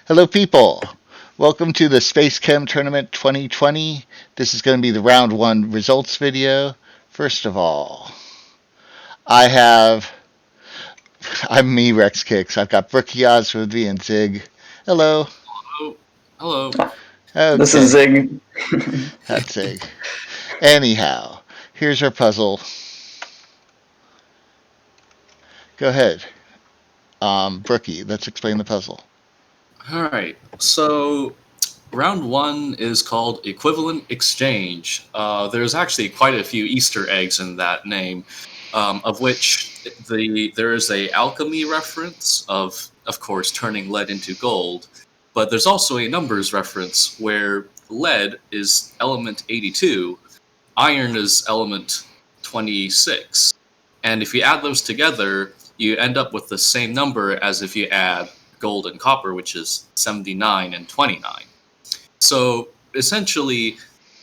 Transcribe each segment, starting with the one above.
Hello, people. Welcome to the SpaceChem Tournament 2020. This is going to be the round one results video. First of all, I have, I'm me, Rexkix. I've got brookieoz with me and Zig. Hello. Oh, hello. This is Okay, Zig. that's Zig. Anyhow, here's our puzzle. Go ahead, Brookie. Let's explain the puzzle. All right. So, round one is called equivalent exchange. There's actually quite a few Easter eggs in that name, of which there is a alchemy reference of course, turning lead into gold. But there's also a numbers reference where lead is element 82, iron is element 26. And if you add those together, you end up with the same number as if you add gold and copper, which is 79 and 29. So essentially,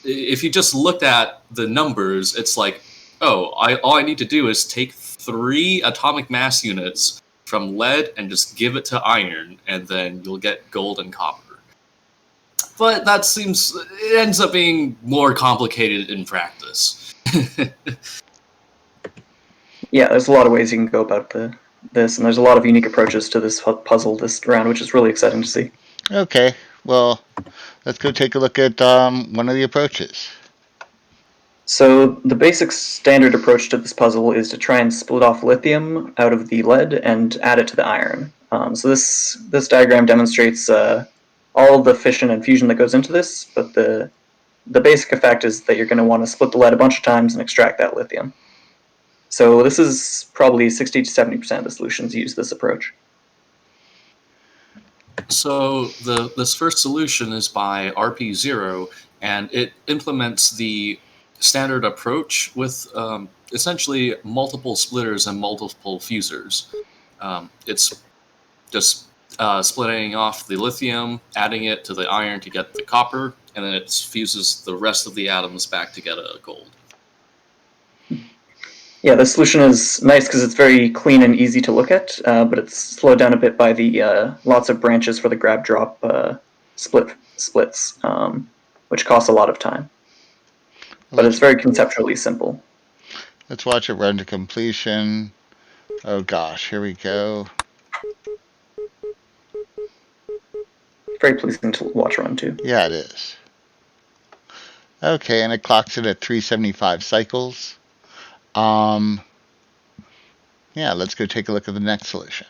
if you just looked at the numbers, it's like, oh, all I need to do is take 3 atomic mass units from lead and just give it to iron, and then you'll get gold and copper. But it ends up being more complicated in practice. Yeah, there's a lot of ways you can go about this, and there's a lot of unique approaches to this puzzle this round, which is really exciting to see. Okay, well, let's go take a look at one of the approaches. So the basic standard approach to this puzzle is to try and split off lithium out of the lead and add it to the iron. So this diagram demonstrates all the fission and fusion that goes into this, but the basic effect is that you're going to want to split the lead a bunch of times and extract that lithium. So this is probably 60 to 70% of the solutions use this approach. So this first solution is by RP0, and it implements the standard approach with essentially multiple splitters and multiple fusers. It's just splitting off the lithium, adding it to the iron to get the copper, and then it fuses the rest of the atoms back to get a gold. Yeah, the solution is nice because it's very clean and easy to look at, but it's slowed down a bit by the lots of branches for the grab drop splits, which costs a lot of time. But it's very conceptually simple. Let's watch it run to completion. Oh gosh, here we go. Very pleasing to watch run too. Yeah, it is. Okay, and it clocks it at 375 cycles. Yeah, let's go take a look at the next solution.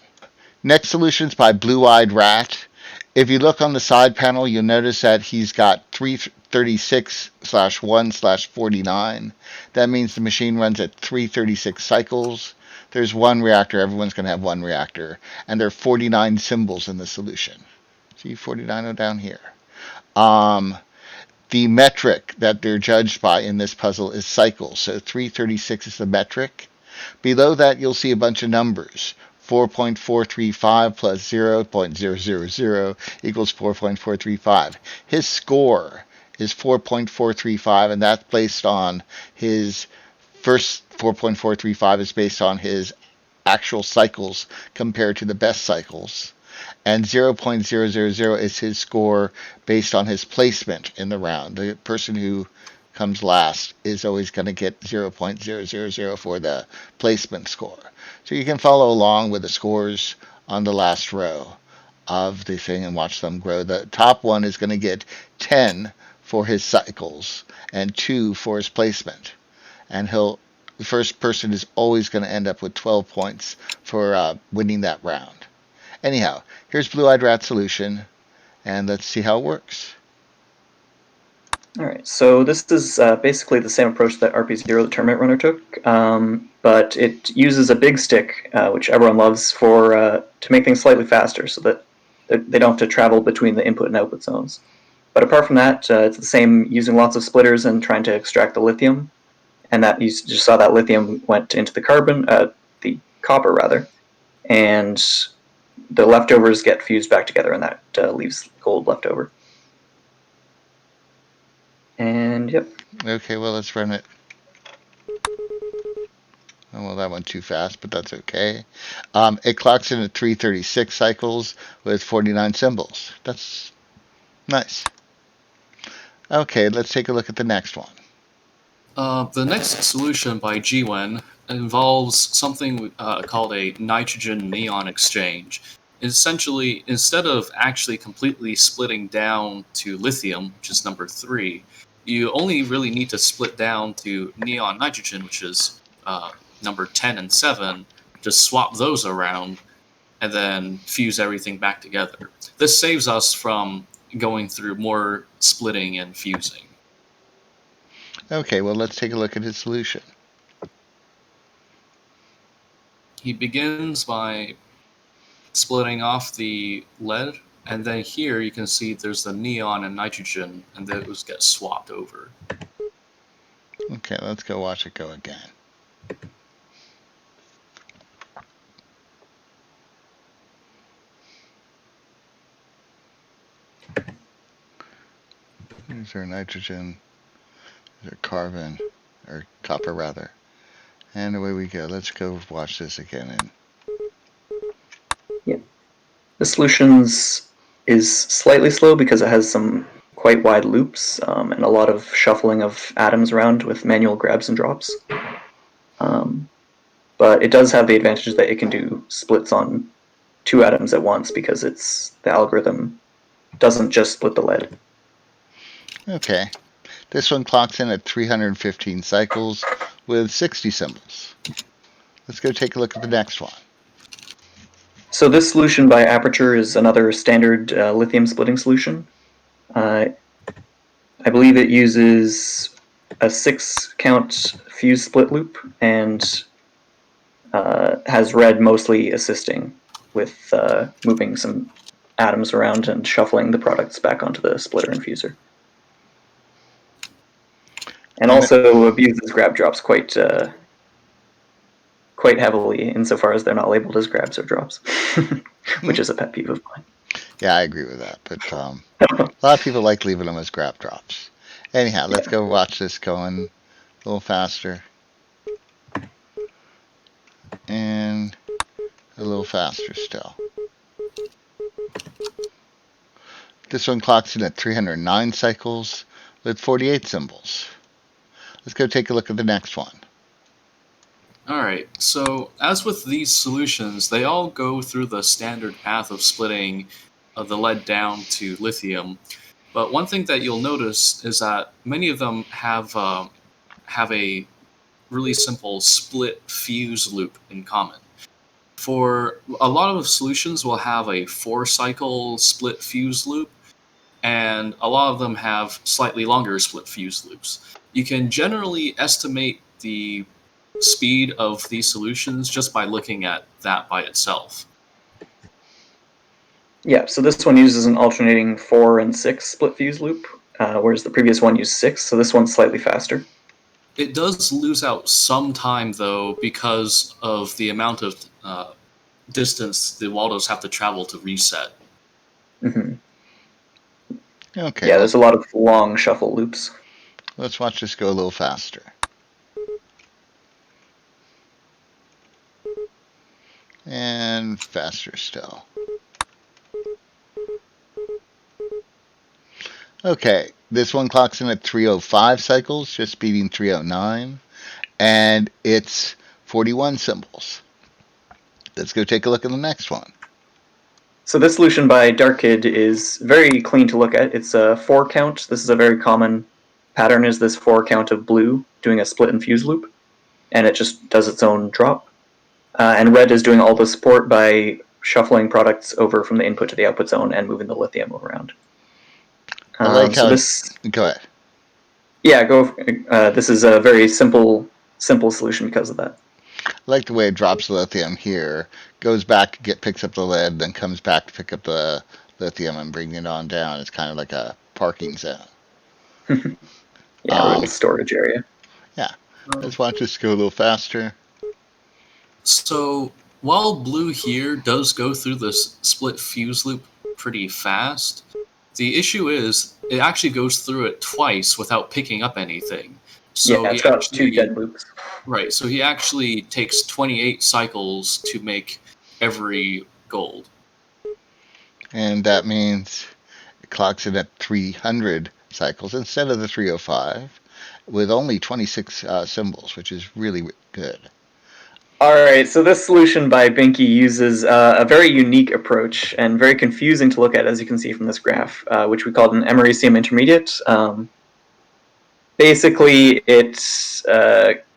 Next solution is by Blue-Eyed Rat. If you look on the side panel, you'll notice that he's got 336/1/49. That means the machine runs at 336 cycles. There's one reactor. Everyone's going to have one reactor. And there are 49 symbols in the solution. See 49 down here. The metric that they're judged by in this puzzle is cycles. So 336 is the metric. Below that, you'll see a bunch of numbers. 4.435 plus 0.000 equals 4.435. His score is 4.435, and that's based on his first 4.435 is based on his actual cycles compared to the best cycles. And 0.000 is his score based on his placement in the round. The person who comes last is always going to get 0.000 for the placement score. So you can follow along with the scores on the last row of the thing and watch them grow. The top one is going to get 10 for his cycles and 2 for his placement. And the first person is always going to end up with 12 points for winning that round. Anyhow, here's Blue-Eyed Rat's solution, and let's see how it works. All right, so this is basically the same approach that RP0, the tournament runner, took, but it uses a big stick, which everyone loves, to make things slightly faster so that they don't have to travel between the input and output zones. But apart from that, it's the same, using lots of splitters and trying to extract the lithium, and that you just saw that lithium went into the copper rather, and the leftovers get fused back together, and that leaves gold left over. And yep. Okay, well, let's run it. Oh, well, that went too fast, but that's okay. It clocks in at 336 cycles with 49 symbols. That's nice. Okay, let's take a look at the next one. The next solution by Gwen involves something called a nitrogen-neon exchange. Essentially, instead of actually completely splitting down to lithium, which is number 3, you only really need to split down to neon nitrogen, which is number 10 and 7, just swap those around, and then fuse everything back together. This saves us from going through more splitting and fusing. Okay, well, let's take a look at his solution. He begins by splitting off the lead, and then here you can see there's the neon and nitrogen, and those get swapped over. Okay, let's go watch it go again. Here's our nitrogen, here's our carbon, or copper rather. And away we go. Let's go watch this again. The solutions is slightly slow because it has some quite wide loops and a lot of shuffling of atoms around with manual grabs and drops. But it does have the advantage that it can do splits on 2 atoms at once because the algorithm doesn't just split the lead. Okay. This one clocks in at 315 cycles with 60 symbols. Let's go take a look at the next one. So this solution by Aperture is another standard lithium splitting solution. I believe it uses a 6-count fuse split loop and has red mostly assisting with moving some atoms around and shuffling the products back onto the splitter and fuser. And also abuses grab drops quite heavily insofar as they're not labeled as grabs or drops, which is a pet peeve of mine. Yeah, I agree with that. But a lot of people like leaving them as grab drops. Anyhow, let's go watch this going a little faster. And a little faster still. This one clocks in at 309 cycles with 48 symbols. Let's go take a look at the next one. Alright, so as with these solutions, they all go through the standard path of splitting the lead down to lithium. But one thing that you'll notice is that many of them have a really simple split fuse loop in common. For a lot of solutions will have a 4-cycle split fuse loop, and a lot of them have slightly longer split fuse loops. You can generally estimate the speed of these solutions just by looking at that by itself. Yeah, so this one uses an alternating 4 and 6 split fuse loop, whereas the previous one used 6, so this one's slightly faster. It does lose out some time, though, because of the amount of distance the Waldos have to travel to reset. Mm-hmm. Okay. Yeah, there's a lot of long shuffle loops. Let's watch this go a little faster. And faster still. Okay, this one clocks in at 305 cycles, just beating 309, and it's 41 symbols. Let's go take a look at the next one. So this solution by Darkkid is very clean to look at. It's a 4-count. This is a very common pattern, is this 4-count of blue doing a split and fuse loop, and it just does its own drop. And red is doing all the support by shuffling products over from the input to the output zone and moving the lithium around. I like how go ahead. Yeah, this is a very simple solution because of that. I like the way it drops the lithium here, goes back, picks up the lead, then comes back to pick up the lithium and bring it on down. It's kind of like a parking zone. Yeah, a little storage area. Yeah, let's watch this go a little faster. So while blue here does go through this split fuse loop pretty fast, the issue is it actually goes through it twice without picking up anything. So yeah, it's got 2 dead loops. Right. So he actually takes 28 cycles to make every gold. And that means it clocks in at 300 cycles instead of the 305 with only 26 symbols, which is really good. All right, so this solution by Binky uses a very unique approach and very confusing to look at, as you can see from this graph, which we called an americium intermediate. Basically, it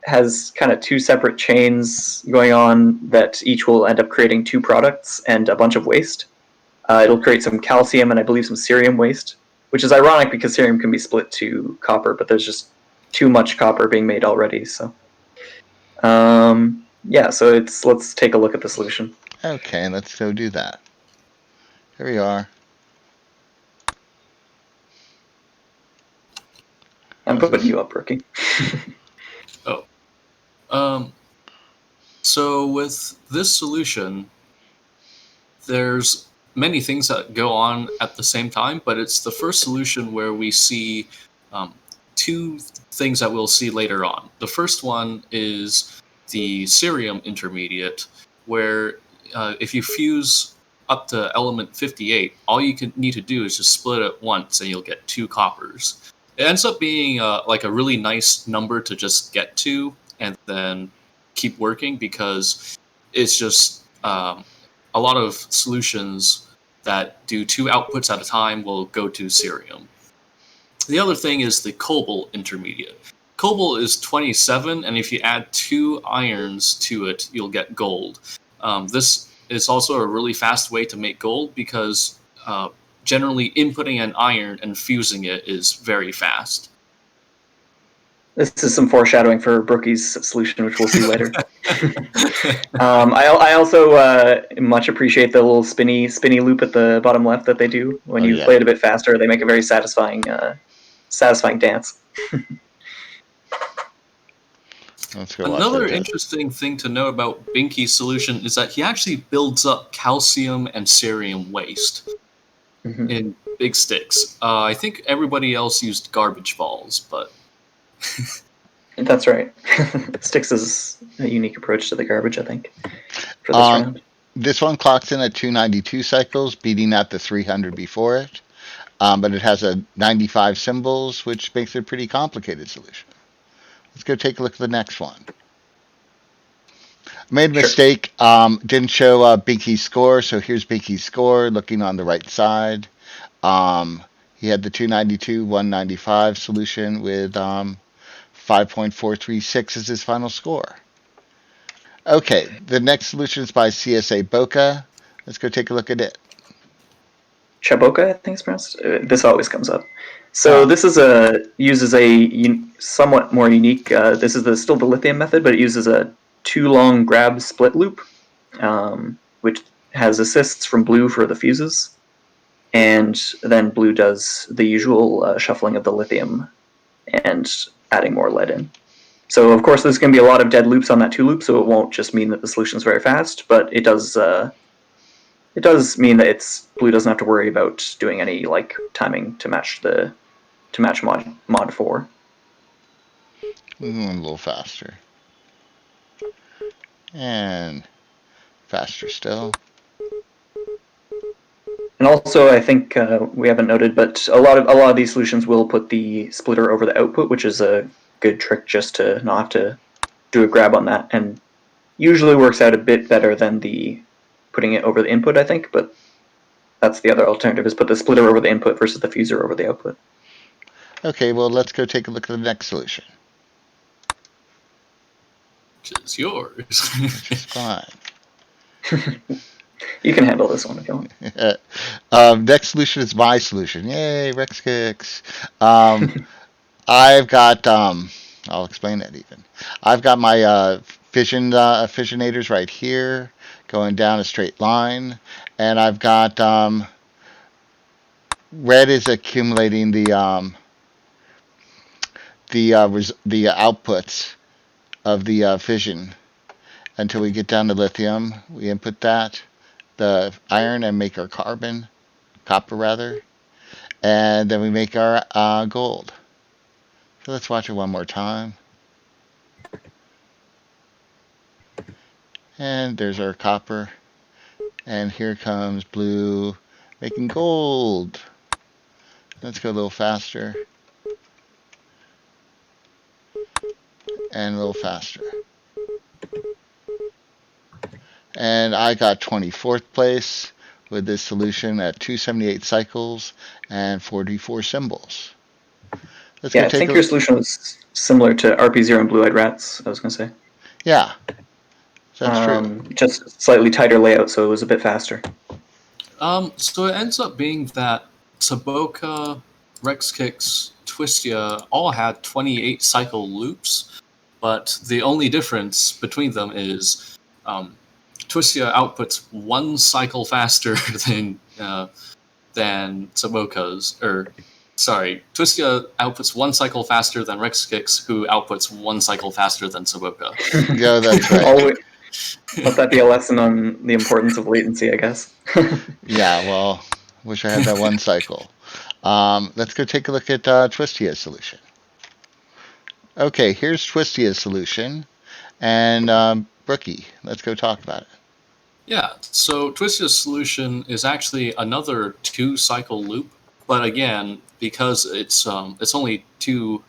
has kind of two separate chains going on that each will end up creating two products and a bunch of waste. It'll create some calcium and I believe some cerium waste, which is ironic because cerium can be split to copper, but there's just too much copper being made already. So, yeah, so let's take a look at the solution. Okay, let's go do that. Here we are. I'm putting you up, Rookie. So with this solution, there's many things that go on at the same time, but it's the first solution where we see two things that we'll see later on. The first one is the cerium intermediate, where if you fuse up to element 58, all you need to do is just split it once and you'll get 2 coppers. It ends up being like a really nice number to just get to and then keep working, because it's just a lot of solutions that do 2 outputs at a time will go to cerium. The other thing is the cobalt intermediate. Cobalt is 27, and if you add 2 irons to it, you'll get gold. This is also a really fast way to make gold because generally inputting an iron and fusing it is very fast. This is some foreshadowing for Brookie's solution, which we'll see later. I also much appreciate the little spinny loop at the bottom left that they do. When you play it a bit faster, they make a very satisfying dance. Another interesting thing to know about Binky's solution is that he actually builds up calcium and cerium waste in big sticks. I think everybody else used garbage balls, but... That's right. Sticks is a unique approach to the garbage, I think, for this round. This one clocks in at 292 cycles, beating out the 300 before it. But it has a 95 symbols, which makes it a pretty complicated solution. Let's go take a look at the next one. Made a mistake. Didn't show Binky's score, so here's Binky's score looking on the right side. He had the 292, 195 solution with 5.436 as his final score. Okay, the next solution is by CSA Boca. Let's go take a look at it. Chaboka, I think it's pronounced. This always comes up. So this is uses a somewhat more unique. This is still the lithium method, but it uses a 2-long grab split loop, which has assists from blue for the fuses, and then blue does the usual shuffling of the lithium and adding more lead in. So of course there's going to be a lot of dead loops on that 2 loop, so it won't just mean that the solution is very fast, but it does. It does mean that blue doesn't have to worry about doing any timing to match mod 4. A little faster. And faster still. And also, I think we haven't noted, but a lot of these solutions will put the splitter over the output, which is a good trick just to not have to do a grab on that, and usually works out a bit better than the putting it over the input, I think, but that's the other alternative, is put the splitter over the input versus the fuser over the output. Okay, well, let's go take a look at the next solution. Which is yours. Which is fine. You can handle this one if you want. Next solution is my solution. Yay, Rexkix. I've got, I'll explain that even. I've got my fissionators right here, going down a straight line, and I've got red is accumulating the outputs of the fission until we get down to lithium. We input that, the iron, and make our copper rather, and then we make our gold. So let's watch it one more time. And there's our copper. And here comes blue making gold. Let's go a little faster. And a little faster. And I got 24th place with this solution at 278 cycles and 44 symbols. Let's Yeah, I think your solution was similar to RP0 and Blue-Eyed Rats, I was going to say. Yeah, that's true. Just slightly tighter layout, so it was a bit faster. So it ends up being that Saboka, Rexkix, Twistia all had 28 cycle loops, but the only difference between them is Twistia outputs 1 cycle faster than Saboka's, Twistia outputs 1 cycle faster than Rexkix, who outputs 1 cycle faster than Saboka. Yeah, that's right. Let that be a lesson on the importance of latency, I guess. Yeah, well, wish I had that 1 cycle. Let's go take a look at Twistia's solution. Okay, here's Twistia's solution. And Brookie, let's go talk about it. Yeah, so Twistia's solution is actually another 2 cycle loop, but again, because it's only 2,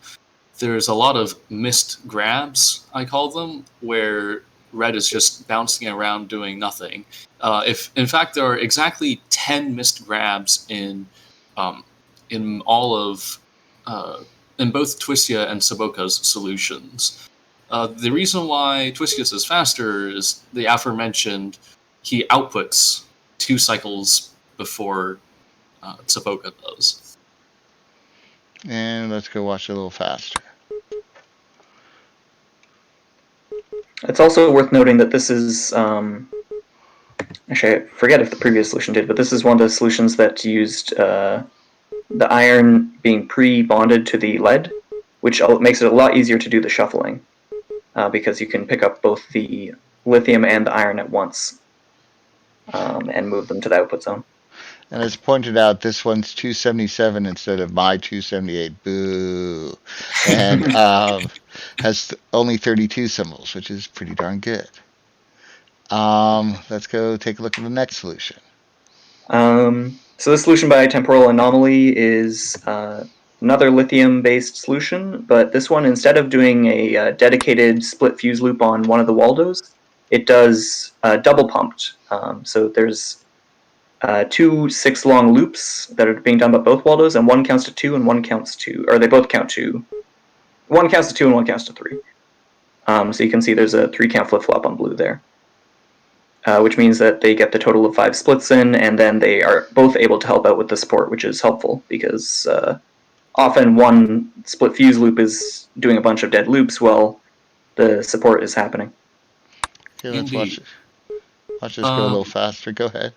there's a lot of missed grabs, I call them, where red is just bouncing around doing nothing. If in fact there are exactly 10 missed grabs in all of in both Twistia and Saboka's solutions. The reason why Twistia's is faster is the aforementioned. He outputs 2 cycles before Saboka does. And let's go watch it a little faster. It's also worth noting that this is, actually I forget if the previous solution did, but this is one of the solutions that used the iron being pre-bonded to the lead, which makes it a lot easier to do the shuffling, because you can pick up both the lithium and the iron at once and move them to the output zone. And as pointed out, this one's 277 instead of my 278. Boo. And has only 32 symbols, which is pretty darn good. Let's go take a look at the next solution. So the solution by Temporal Anomaly is another lithium-based solution, but this one, instead of doing a dedicated split fuse loop on one of the Waldos, it does double pumped. So there's 2 6-long loops that are being done by both Waldos, and one counts to 2 and one counts to, or they both count to, one counts to 2 and one counts to 3. So you can see there's a 3-count flip-flop on blue there, which means that they get the total of 5 splits in, and then they are both able to help out with the support, which is helpful, because often one split fuse loop is doing a bunch of dead loops while the support is happening. Okay, let's watch this go a little faster. Go ahead.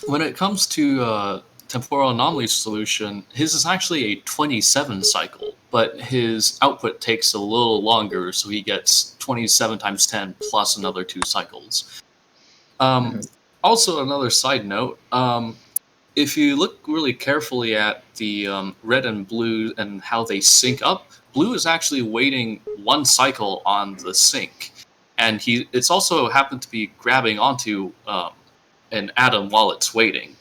When it comes to Temporal Anomaly solution, his is actually a 27 cycle, but his output takes a little longer, so he gets 27 times 10 plus another 2 cycles. Also, another side note, if you look really carefully at the red and blue and how they sync up, blue is actually waiting 1 cycle on the sync. And it's also happened to be grabbing onto an atom while it's waiting.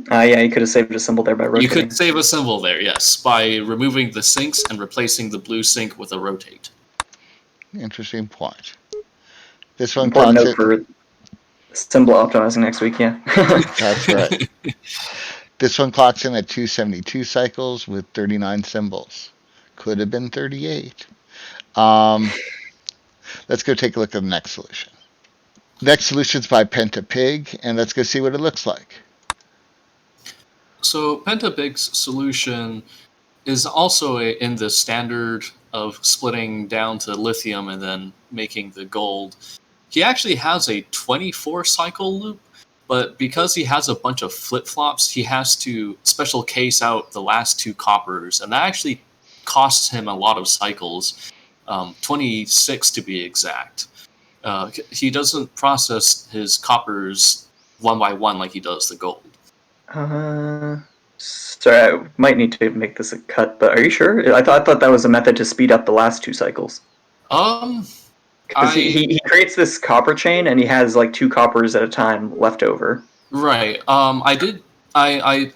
Yeah, you could have saved a symbol there by rotating. You could save a symbol there, yes, by removing the sinks and replacing the blue sink with a rotate. Interesting point. This one important note for symbol optimizing next week, yeah. That's right. This one clocks in at 272 cycles with 39 symbols. Could have been 38. Let's go take a look at the next solution. Next solution's by Pentapig, and let's go see what it looks like. So Pentapig's solution is also in the standard of splitting down to lithium and then making the gold. He actually has a 24 cycle loop, but because he has a bunch of flip-flops, he has to special case out the last 2 coppers, and that actually costs him a lot of cycles, 26 to be exact. He doesn't process his coppers 1 by 1 like he does the gold. Sorry, I might need to make this a cut, but are you sure? I thought that was a method to speed up the last 2 cycles. Because he creates this copper chain, and he has like 2 coppers at a time left over. Right. I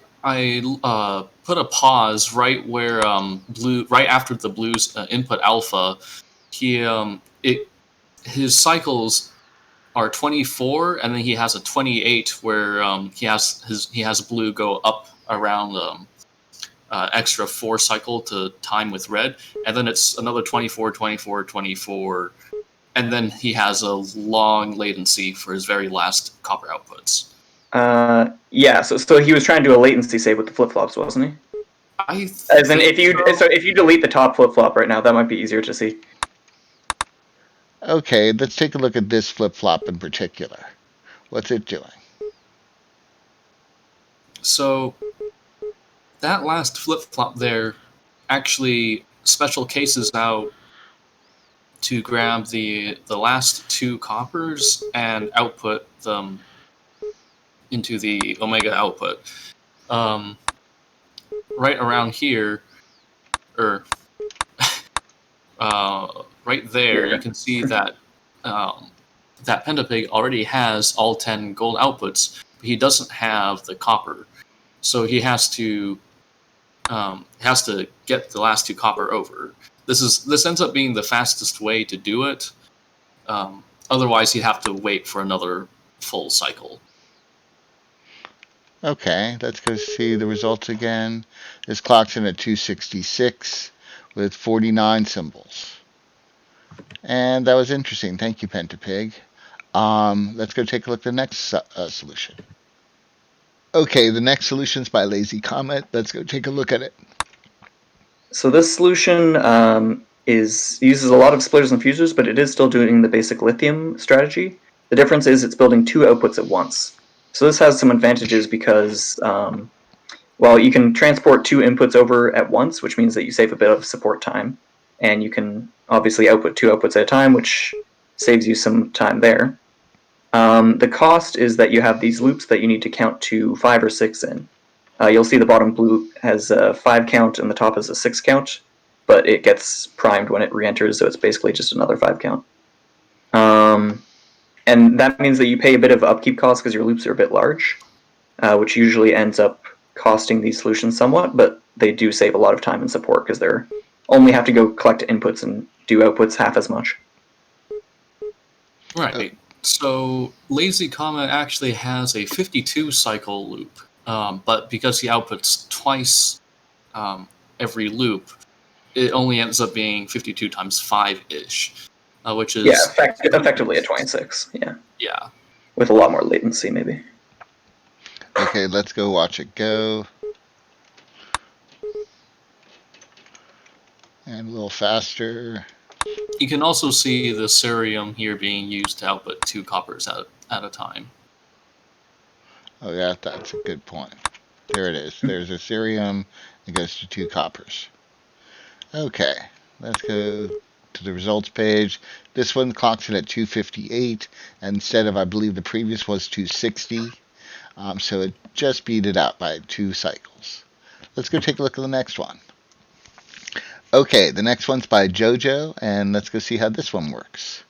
put a pause right where right after the blue's input alpha. His cycles are 24, and then he has a 28 where he has blue go up around extra 4 cycle to time with red, and then it's another 24, 24, 24, and then he has a long latency for his very last copper outputs. Yeah, so he was trying to do a latency save with the flip flops, wasn't he? As in, if you delete the top flip flop right now, that might be easier to see. Okay, let's take a look at this flip flop in particular. What's it doing? So that last flip flop there actually special cases out to grab the last 2 coppers and output them into the omega output. Right around here, or right there, you can see that that Pentapig already has all 10 gold outputs, but he doesn't have the copper, so he has to get the last 2 copper over. This ends up being the fastest way to do it. Otherwise, he'd have to wait for another full cycle. Okay, let's go see the results again. This clocks in at 266 with 49 symbols. And that was interesting. Thank you, Pentapig. Let's go take a look at the next solution. Okay, the next solution is by Lazy Comet. Let's go take a look at it. So this solution uses a lot of splitters and fusers, but it is still doing the basic lithium strategy. The difference is it's building 2 outputs at once. So this has some advantages because, well, you can transport 2 inputs over at once, which means that you save a bit of support time. And you can obviously output 2 outputs at a time, which saves you some time there. The cost is that you have these loops that you need to count to 5 or 6 in. You'll see the bottom blue has a 5 count and the top is a 6 count, but it gets primed when it re-enters, so it's basically just another 5 count. And that means that you pay a bit of upkeep costs because your loops are a bit large, which usually ends up costing these solutions somewhat, but they do save a lot of time and support because they're only have to go collect inputs and do outputs half as much. Right. So Lazy Comet actually has a 52 cycle loop, but because he outputs twice every loop, it only ends up being 52 times 5-ish, which is... Yeah, effectively a 26, yeah. Yeah. With a lot more latency, maybe. Okay, let's go watch it go. And a little faster. You can also see the cerium here being used to output 2 coppers at a time. Oh yeah, that's a good point. There it is. There's a cerium. It goes to 2 coppers. Okay, let's go to the results page. This one clocks in at 258, and instead of, I believe the previous was 260. So it just beat it out by 2 cycles. Let's go take a look at the next one. Okay, the next one's by Jojo, and let's go see how this one works.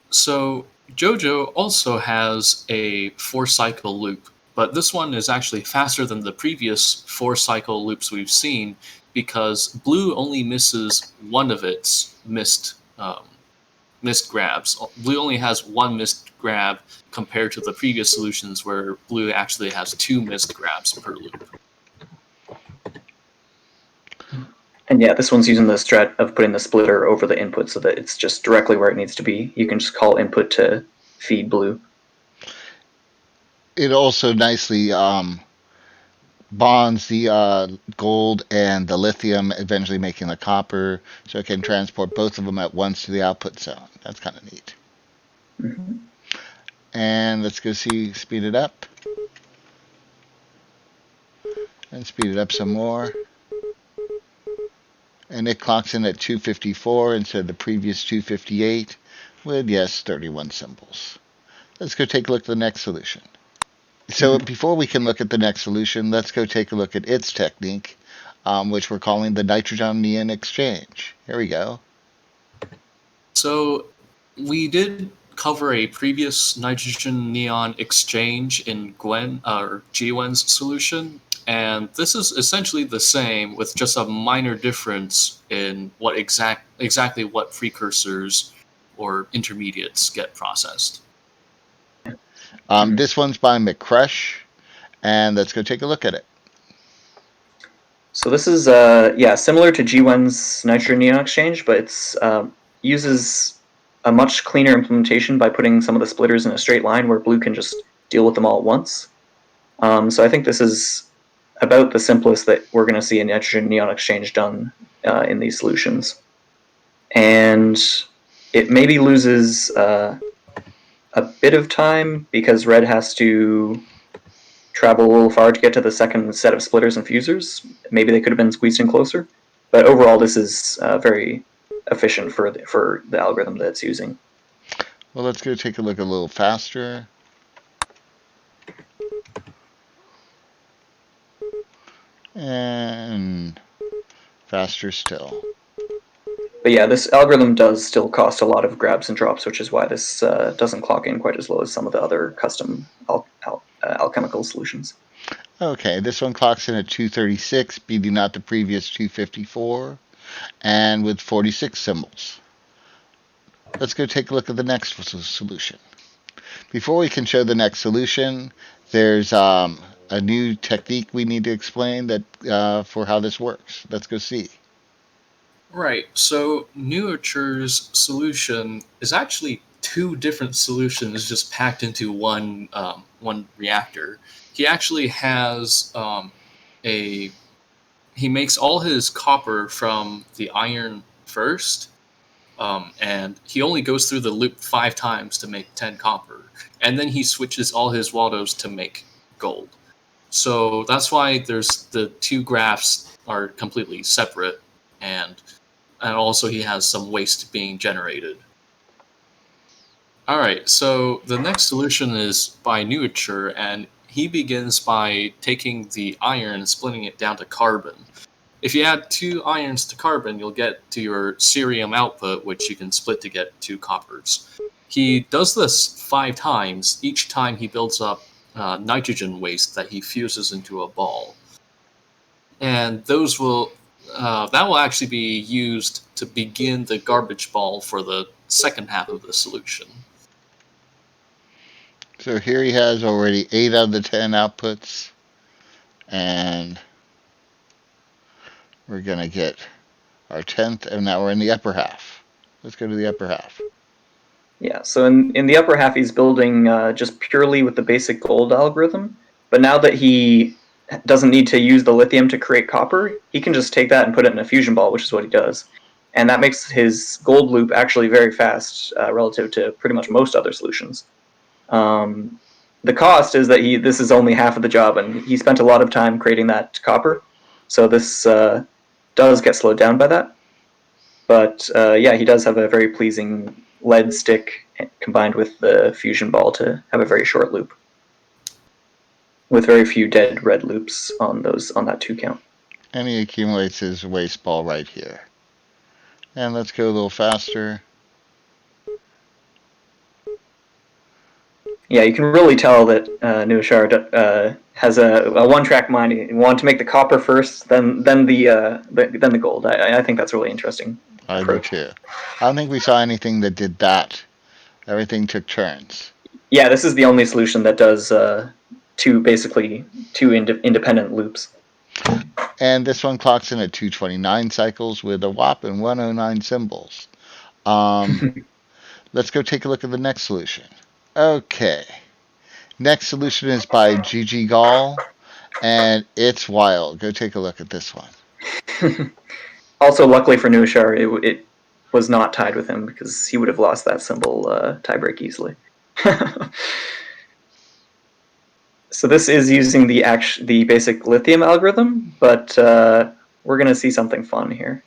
So Jojo also has a 4-cycle loop, but this one is actually faster than the previous 4-cycle loops we've seen because blue only misses one of its missed grabs. Blue only has 1 missed grab compared to the previous solutions where blue actually has 2 missed grabs per loop. And yeah, this one's using the strat of putting the splitter over the input so that it's just directly where it needs to be. You can just call input to feed blue. It also nicely bonds the gold and the lithium, eventually making the copper, so it can transport both of them at once to the output zone. That's kind of neat. Mm-hmm. And let's go speed it up. And speed it up some more. And it clocks in at 254 instead of the previous 258 with, yes, 31 symbols. Let's go take a look at the next solution. So before we can look at the next solution, let's go take a look at its technique, which we're calling the nitrogen-neon exchange. Here we go. So We did cover a previous nitrogen neon exchange in GWEN's solution, and this is essentially the same with just a minor difference in what exactly what precursors or intermediates get processed. This one's by McCrush, and let's go take a look at it. So this is similar to GWEN's nitrogen neon exchange, but it's uses a much cleaner implementation by putting some of the splitters in a straight line where blue can just deal with them all at once. So I think this is about the simplest that we're going to see a nitrogen neon exchange done in these solutions. And it maybe loses a bit of time because red has to travel a little far to get to the second set of splitters and fusers. Maybe they could have been squeezed in closer. But overall, this is very efficient for the algorithm that it's using. Well, let's go take a look a little faster. And faster still. But yeah, this algorithm does still cost a lot of grabs and drops, which is why this doesn't clock in quite as low as some of the other custom alchemical solutions. Okay, this one clocks in at 236, beating out the previous 254, and with 46 symbols. Let's go take a look at the next solution. Before we can show the next solution, there's a new technique we need to explain that for how this works. Let's go see. Right, so Neuercher's solution is actually two different solutions just packed into one reactor. He actually has he makes all his copper from the iron first, and he only goes through the loop 5 times to make 10 copper, and then he switches all his Waldos to make gold. So that's why there's the two graphs are completely separate, and also he has some waste being generated. All right, so the next solution is by Neuercher, and he begins by taking the iron and splitting it down to carbon. If you add 2 irons to carbon, you'll get to your cerium output, which you can split to get 2 coppers. He does this 5 times. Each time he builds up nitrogen waste that he fuses into a ball. And those will that will actually be used to begin the garbage ball for the second half of the solution. So here he has already 8 out of the 10 outputs, and we're going to get our 10th, and now we're in the upper half. Let's go to the upper half. Yeah, so in the upper half, he's building just purely with the basic gold algorithm, but now that he doesn't need to use the lithium to create copper, he can just take that and put it in a fusion ball, which is what he does. And that makes his gold loop actually very fast relative to pretty much most other solutions. The cost is that this is only half of the job, and he spent a lot of time creating that copper, so this does get slowed down by that. But yeah, he does have a very pleasing lead stick combined with the fusion ball to have a very short loop, with very few dead red loops on that 2 count. And he accumulates his waste ball right here. And let's go a little faster. Yeah, you can really tell that Neuercher has a one-track mind. He wanted to make the copper first, then the gold. I think that's really interesting. I do too. I don't think we saw anything that did that. Everything took turns. Yeah, this is the only solution that does two independent loops. And this one clocks in at 229 cycles with a whopping 109 symbols. Let's go take a look at the next solution. Okay. Next solution is by Gigi Gall, and it's wild. Go take a look at this one. Also, luckily for Neuercher, it was not tied with him because he would have lost that symbol tiebreak easily. So this is using the basic lithium algorithm, but we're going to see something fun here.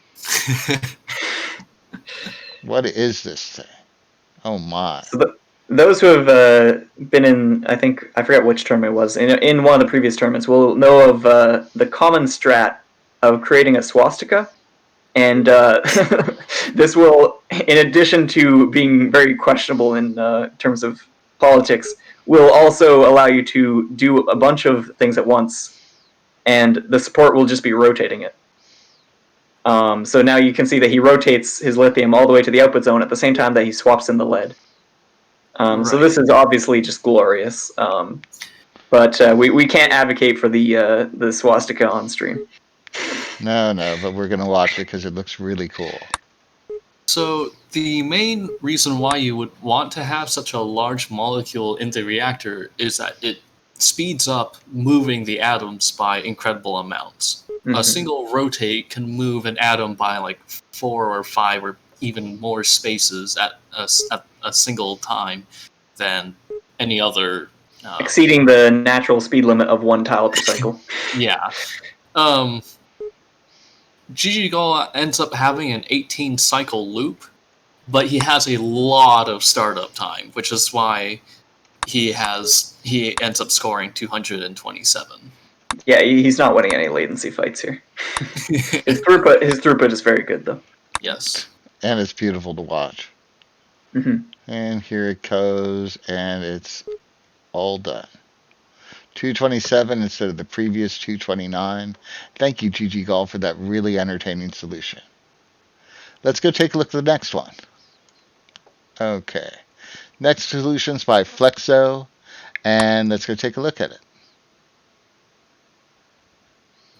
What is this thing? Oh my. So those who have been in, I forget which tournament it was, in one of the previous tournaments will know of the common strat of creating a swastika And this will, in addition to being very questionable in terms of politics, will also allow you to do a bunch of things at once, and the support will just be rotating it. So now you can see that he rotates his lithium all the way to the output zone at the same time that he swaps in the lead. So this is obviously just glorious, but we can't advocate for the swastika on stream. No, but we're going to watch it because it looks really cool. So the main reason why you would want to have such a large molecule in the reactor is that it speeds up moving the atoms by incredible amounts. Mm-hmm. A single rotate can move an atom by like 4 or 5 or even more spaces at a single time than any other. Exceeding the natural speed limit of 1 tile per cycle. Yeah. Gigi Gall ends up having an 18-cycle loop, but he has a lot of startup time, which is why he ends up scoring 227. Yeah, he's not winning any latency fights here. His throughput is very good, though. Yes. And it's beautiful to watch. Mm-hmm. And here it goes, and it's all done. 227 instead of the previous 229. Thank you, Gigi Gall, for that really entertaining solution. Let's go take a look at the next one. Okay. Next solution's by Flexo, and let's go take a look at it.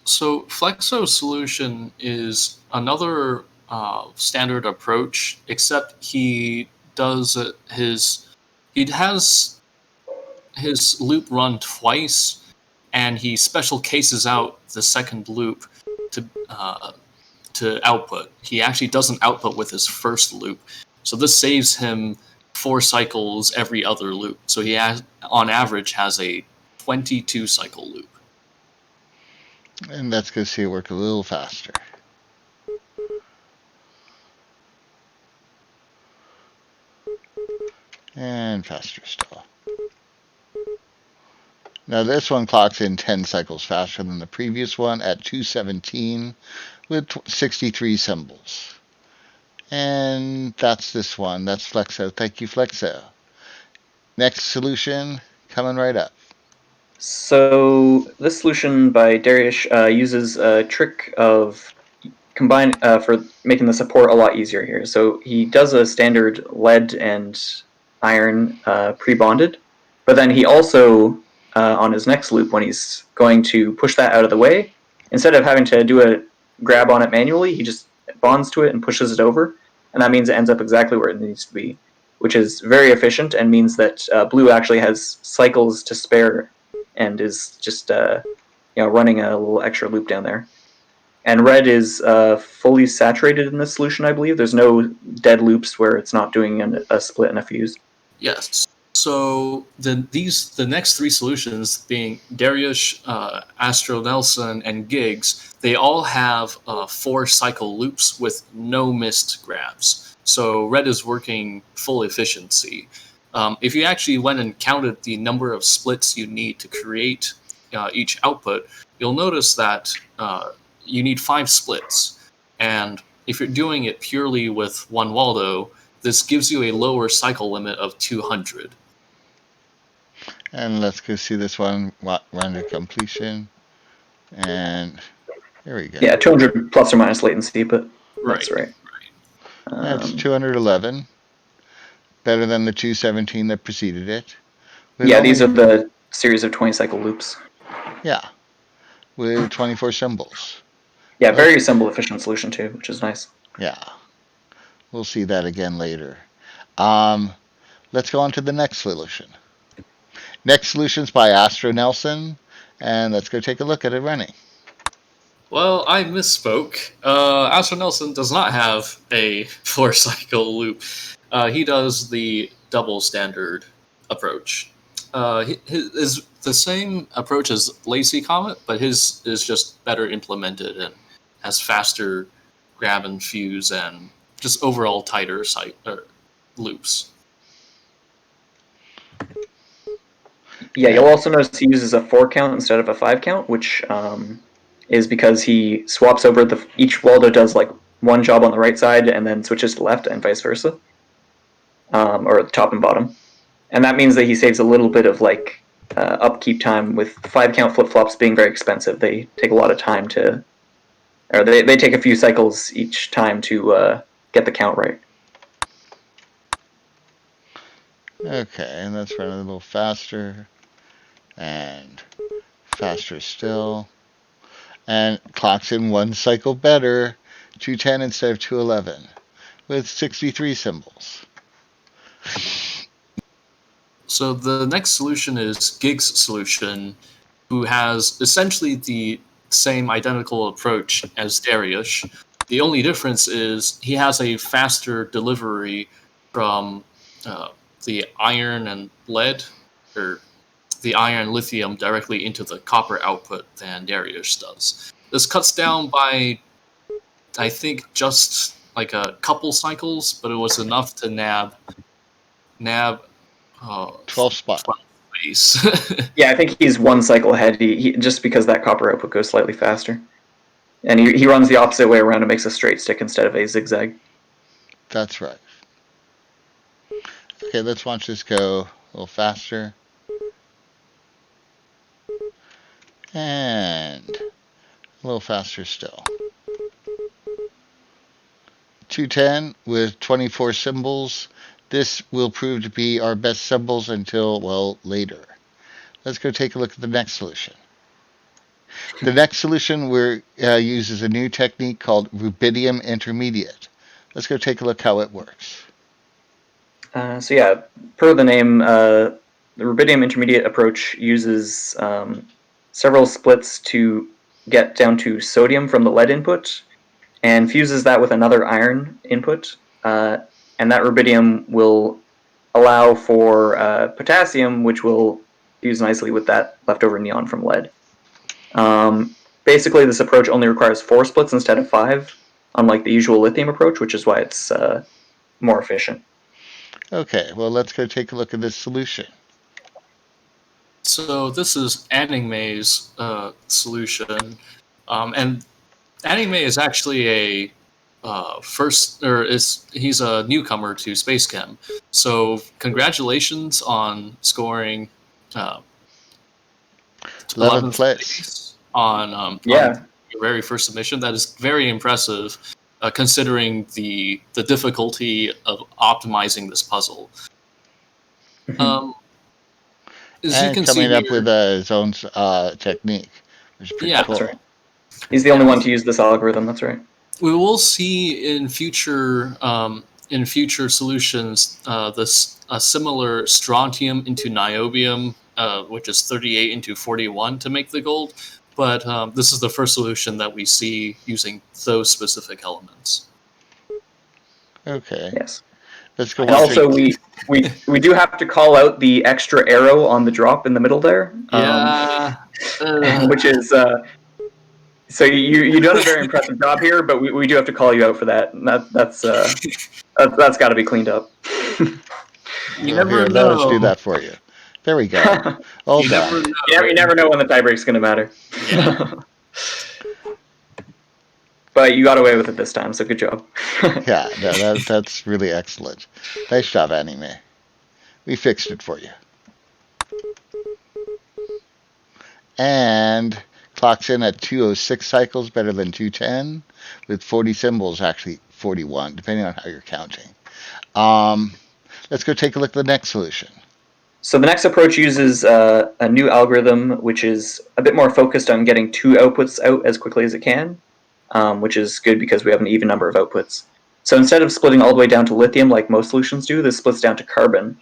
So Flexo's solution is another standard approach, except he has his loop run twice, and he special cases out the second loop to output. He actually doesn't output with his first loop, so this saves him 4 cycles every other loop. So he on average has a 22-cycle loop. And let's go see it work a little faster. And faster still. Now this one clocks in 10 cycles faster than the previous one at 217 with 63 symbols. And that's this one. That's Flexo. Thank you, Flexo. Next solution coming right up. So this solution by Darius uses a trick of for making the support a lot easier here. So he does a standard lead and iron pre-bonded, but then he also on his next loop, when he's going to push that out of the way, instead of having to do a grab on it manually, he just bonds to it and pushes it over, and that means it ends up exactly where it needs to be, which is very efficient and means that blue actually has cycles to spare and is just running a little extra loop down there. And red is fully saturated in this solution, I believe. There's no dead loops where it's not doing a split and a fuse. Yes. So the next 3 solutions, being Darius, Astro Nelson, and Giggs, they all have 4-cycle loops with no missed grabs. So red is working full efficiency. If you actually went and counted the number of splits you need to create each output, you'll notice that you need 5 splits. And if you're doing it purely with 1 Waldo, this gives you a lower cycle limit of 200. And let's go see this one run to completion. And here we go. Yeah, 200 plus or minus latency, but that's right. That's 211. Better than the 217 that preceded it. Yeah, these are the series of 20-cycle loops. Yeah, with 24 symbols. Yeah, very simple, efficient solution too, which is nice. Yeah, we'll see that again later. Let's go on to the next solution. Next solution's by Astro Nelson, and let's go take a look at it running. Well, I misspoke. Astro Nelson does not have a 4-cycle loop. He does the double standard approach. His the same approach as Lacy Comet, but his is just better implemented and has faster grab and fuse and just overall tighter loops. Yeah, you'll also notice he uses a 4 count instead of a 5 count, which is because he swaps over each Waldo does like one job on the right side and then switches to left and vice versa, or top and bottom. And that means that he saves a little bit of like upkeep time. With 5-count flip-flops being very expensive, they take a lot of time to, or they take a few cycles each time to get the count right. Okay, and let's run a little faster, and faster still, and clocks in one cycle better, 210 instead of 211, with 63 symbols. So the next solution is Gig's solution, who has essentially the same identical approach as Darius. The only difference is he has a faster delivery from the iron and lead, or the iron lithium directly into the copper output than Darius does. This cuts down by, I think, just like a couple cycles, but it was enough to nab 12 spot. space. Yeah, I think he's one cycle ahead, just because that copper output goes slightly faster. And he runs the opposite way around and makes a straight stick instead of a zigzag. That's right. Okay, let's watch this go a little faster. And a little faster still. 210 with 24 symbols. This will prove to be our best symbols until, well, later. Let's go take a look at the next solution. The next solution uses a new technique called Rubidium intermediate. Let's go take a look how it works. So yeah, per the name, the Rubidium intermediate approach uses several splits to get down to sodium from the lead input, and fuses that with another iron input, and that rubidium will allow for potassium, which will fuse nicely with that leftover neon from lead. Basically, this approach only requires 4 splits instead of 5, unlike the usual lithium approach, which is why it's more efficient. Okay, well, let's go take a look at this solution. So this is Anime's solution, and Anime is actually a he's a newcomer to SpaceChem. So congratulations on scoring 11th place on your very first submission. That is very impressive, considering the difficulty of optimizing this puzzle. And coming up with his own technique, which is pretty cool. That's right. He's the only one to use this algorithm. That's right. We will see in future solutions a similar strontium into niobium, which is 38 into 41 to make the gold. But this is the first solution that we see using those specific elements. Okay. Yes. Let's go. And also, we do have to call out the extra arrow on the drop in the middle there. Yeah. Which is so you done a very impressive job here, but we do have to call you out for that. And that's got to be cleaned up. You never know. Let's do that for you. There we go. You never know. You never know when the tiebreak's going to matter. Yeah. But you got away with it this time, so good job. Yeah, no, that's really excellent. Nice job, Anime. We fixed it for you. And clocks in at 206 cycles, better than 210, with 40 symbols, actually 41, depending on how you're counting. Let's go take a look at the next solution. So the next approach uses a new algorithm, which is a bit more focused on getting 2 outputs out as quickly as it can, which is good because we have an even number of outputs. So instead of splitting all the way down to lithium like most solutions do, this splits down to carbon.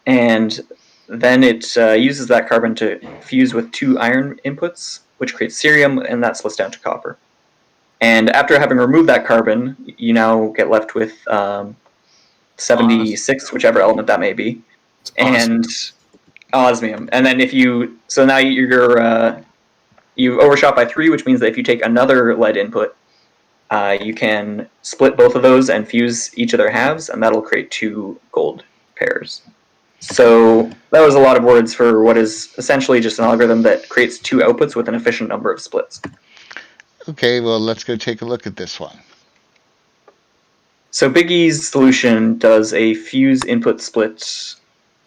And then it uses that carbon to fuse with 2 iron inputs, which creates cerium, and that splits down to copper. And after having removed that carbon, you now get left with 76, whichever element that may be, and osmium. And then now you overshot by 3, which means that if you take another lead input, you can split both of those and fuse each of their halves, and that'll create 2 gold pairs. So that was a lot of words for what is essentially just an algorithm that creates 2 outputs with an efficient number of splits. Okay, well, let's go take a look at this one. So Big E's solution does a fuse input split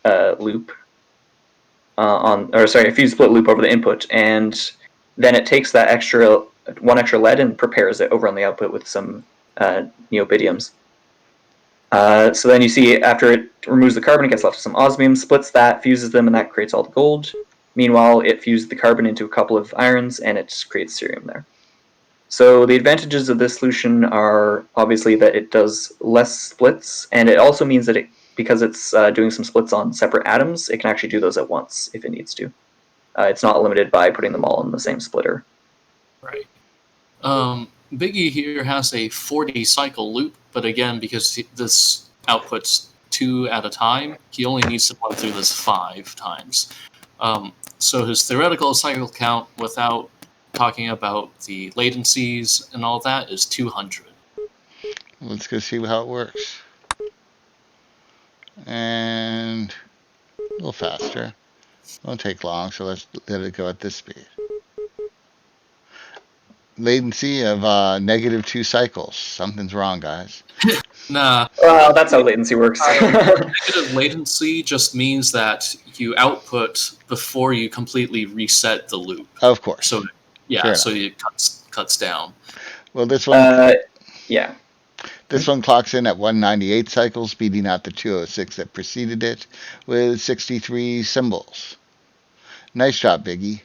loop a fuse split loop over the input, and then it takes that one extra lead and prepares it over on the output with some neobidiums. So then you see after it removes the carbon, it gets left with some osmium, splits that, fuses them, and that creates all the gold. Meanwhile, it fused the carbon into a couple of irons, and it creates cerium there. So the advantages of this solution are obviously that it does less splits, and it also means that because it's doing some splits on separate atoms, it can actually do those at once if it needs to. It's not limited by putting them all in the same splitter. Right. Biggie here has a 40 cycle loop, but again, because this outputs 2 at a time, he only needs to run through this 5 times. So his theoretical cycle count, without talking about the latencies and all that, is 200. Let's go see how it works. And a little faster. Won't take long, so let's let it go at this speed. Latency of -2 cycles. Something's wrong, guys. Nah. Well, that's how latency works. Negative latency just means that you output before you completely reset the loop. Of course. So yeah, so it cuts down. Well, this one. Yeah. This one clocks in at 198 cycles, beating out the 206 that preceded it with 63 symbols. Nice job, Biggie.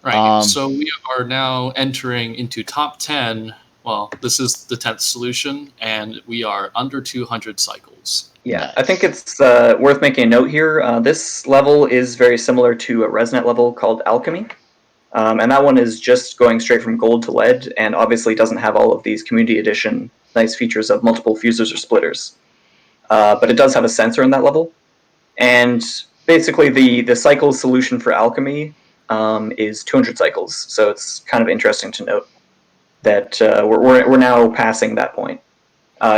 Right. So we are now entering into top 10. Well, this is the 10th solution, and we are under 200 cycles. Yeah, nice. I think it's worth making a note here. This level is very similar to a ResNet level called Alchemy. And that one is just going straight from gold to lead, and obviously doesn't have all of these community edition nice features of multiple fusers or splitters. But it does have a sensor in that level. And basically the cycle solution for Alchemy is 200 cycles. So it's kind of interesting to note that we're now passing that point.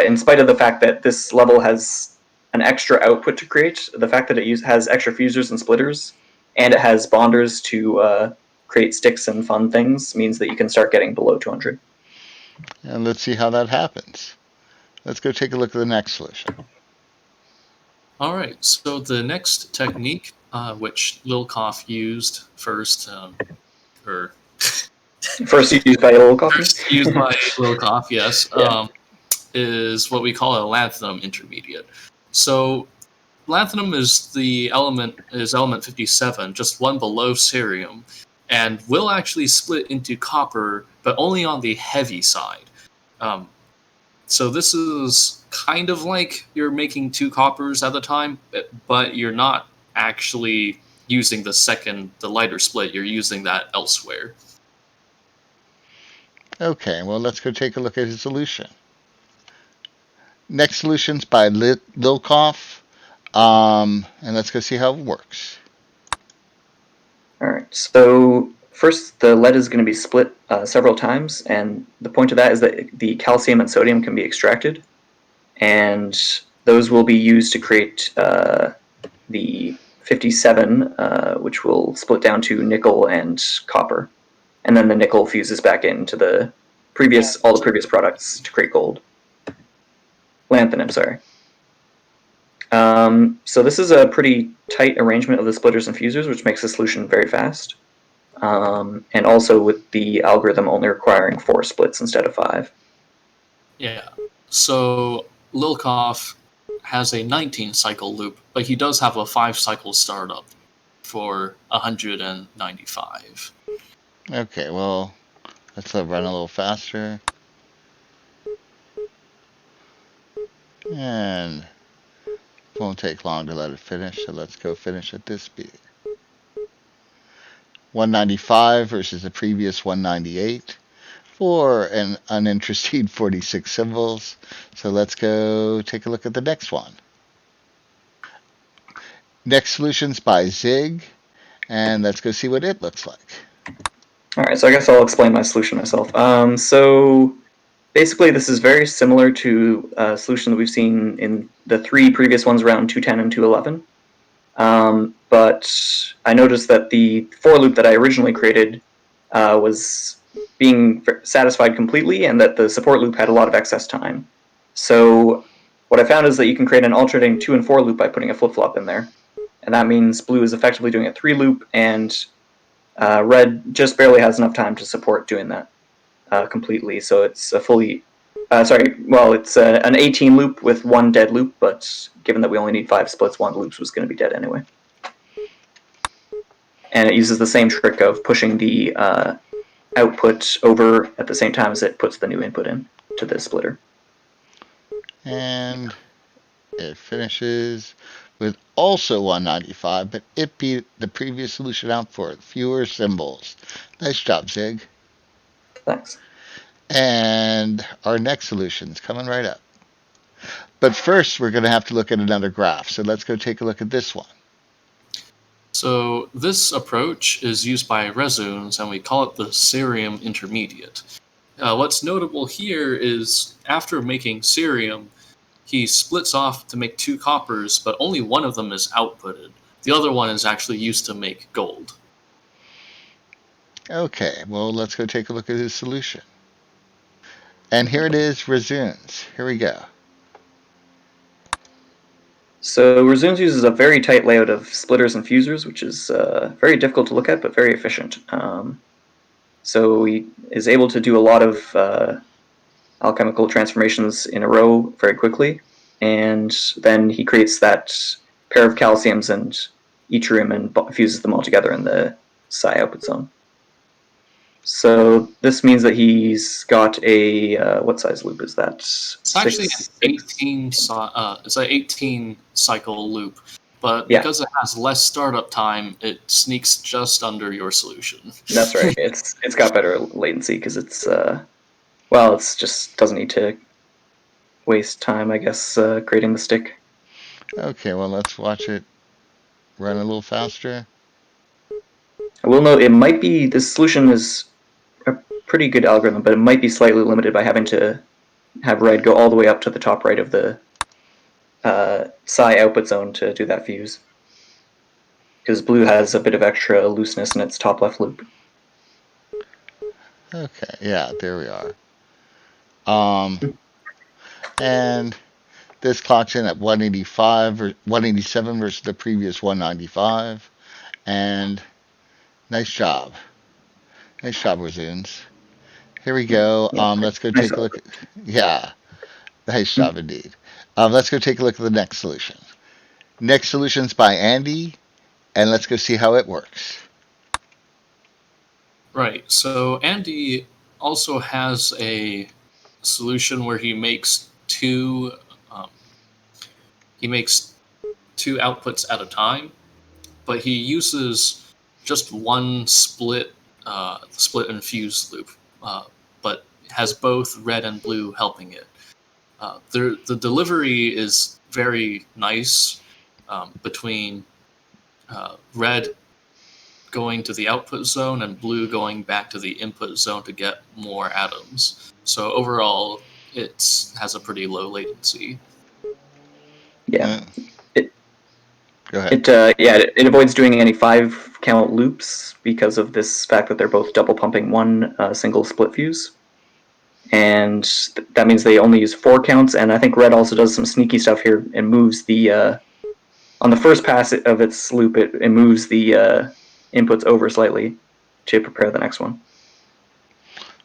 In spite of the fact that this level has an extra output to create, the fact that it has extra fusers and splitters, and it has bonders to create sticks and fun things, means that you can start getting below 200. And let's see how that happens. Let's go take a look at the next solution. All right, so the next technique, which Lilkoff used first, First used by Lilkoff? First used by Lilkoff, yes, yeah. Is what we call a lanthanum intermediate. So lanthanum is element 57, just one below cerium, and will actually split into copper, but only on the heavy side. So this is kind of like you're making 2 coppers at a time, but you're not actually using the lighter split. You're using that elsewhere. Okay, well, let's go take a look at his solution. Next solution's by Lilkoff, and let's go see how it works. All right, so first the lead is going to be split several times, and the point of that is that the calcium and sodium can be extracted, and those will be used to create the 57, which will split down to nickel and copper, and then the nickel fuses back into all the previous products to create gold. Lanthanum, sorry. So this is a pretty tight arrangement of the splitters and fusers, which makes the solution very fast. And also with the algorithm only requiring 4 splits instead of 5. Yeah. So Lilkoff has a 19 cycle loop, but he does have a 5 cycle startup for 195. Okay, well, let's run a little faster. And won't take long to let it finish, so let's go finish at this speed. 195 versus the previous 198 for an uninteresting 46 symbols. So let's go take a look at the next one. Next solution's by Zig, and let's go see what it looks like. All right, so I guess I'll explain my solution myself. So basically, this is very similar to a solution that we've seen in the 3 previous ones around 210 and 211. But I noticed that the for loop that I originally created was being satisfied completely, and that the support loop had a lot of excess time. So what I found is that you can create an alternating 2 and 4 loop by putting a flip-flop in there. And that means blue is effectively doing a 3 loop, and red just barely has enough time to support doing that completely. So it's a fully, it's an 18 loop with 1 dead loop, but given that we only need 5 splits, 1 of the loops was going to be dead anyway. And it uses the same trick of pushing the output over at the same time as it puts the new input in to the splitter. And it finishes with also 195, but it beat the previous solution out for fewer symbols. Nice job, Zig. Thanks. And our next solution's coming right up. But first, we're going to have to look at another graph. So let's go take a look at this one. So this approach is used by Rezuns, and we call it the cerium intermediate. What's notable here is after making cerium, he splits off to make 2 coppers, but only one of them is outputted. The other one is actually used to make gold. Okay, well, let's go take a look at his solution. And here it is, Rezuns. Here we go. So Rezuns uses a very tight layout of splitters and fusers, which is very difficult to look at, but very efficient. So he is able to do a lot of alchemical transformations in a row very quickly, and then he creates that pair of calciums and yttrium and fuses them all together in the psi output zone. So this means that he's got a what size loop is that? It's actually it's an 18 cycle loop, but because it has less startup time, it sneaks just under your solution. That's right. It's got better latency because it's it just doesn't need to waste time, I guess, creating the stick. Okay, well, let's watch it run a little faster. I will note it might be, this solution is a pretty good algorithm, but it might be slightly limited by having to have red go all the way up to the top right of the psi output zone to do that fuse. Because blue has a bit of extra looseness in its top left loop. Okay, yeah, there we are. And this clocks in at 185 or 187 versus the previous 195. And nice job. Nice job, Rezuns. Here we go. Let's go take a look. Yeah, nice job indeed. Let's go take a look at the next solution. Next solution's by Andy, and let's go see how it works. Right. So Andy also has a solution where he makes two outputs at a time, but he uses just one split and fuse loop, but has both red and blue helping it. The delivery is very nice between red going to the output zone and blue going back to the input zone to get more atoms. So overall, it has a pretty low latency. Yeah. Go ahead. It avoids doing any 5 count loops because of this fact that they're both double pumping one single split fuse. And that means they only use 4 counts, and I think red also does some sneaky stuff here and moves the on the first pass of its loop, it moves the inputs over slightly to prepare the next one.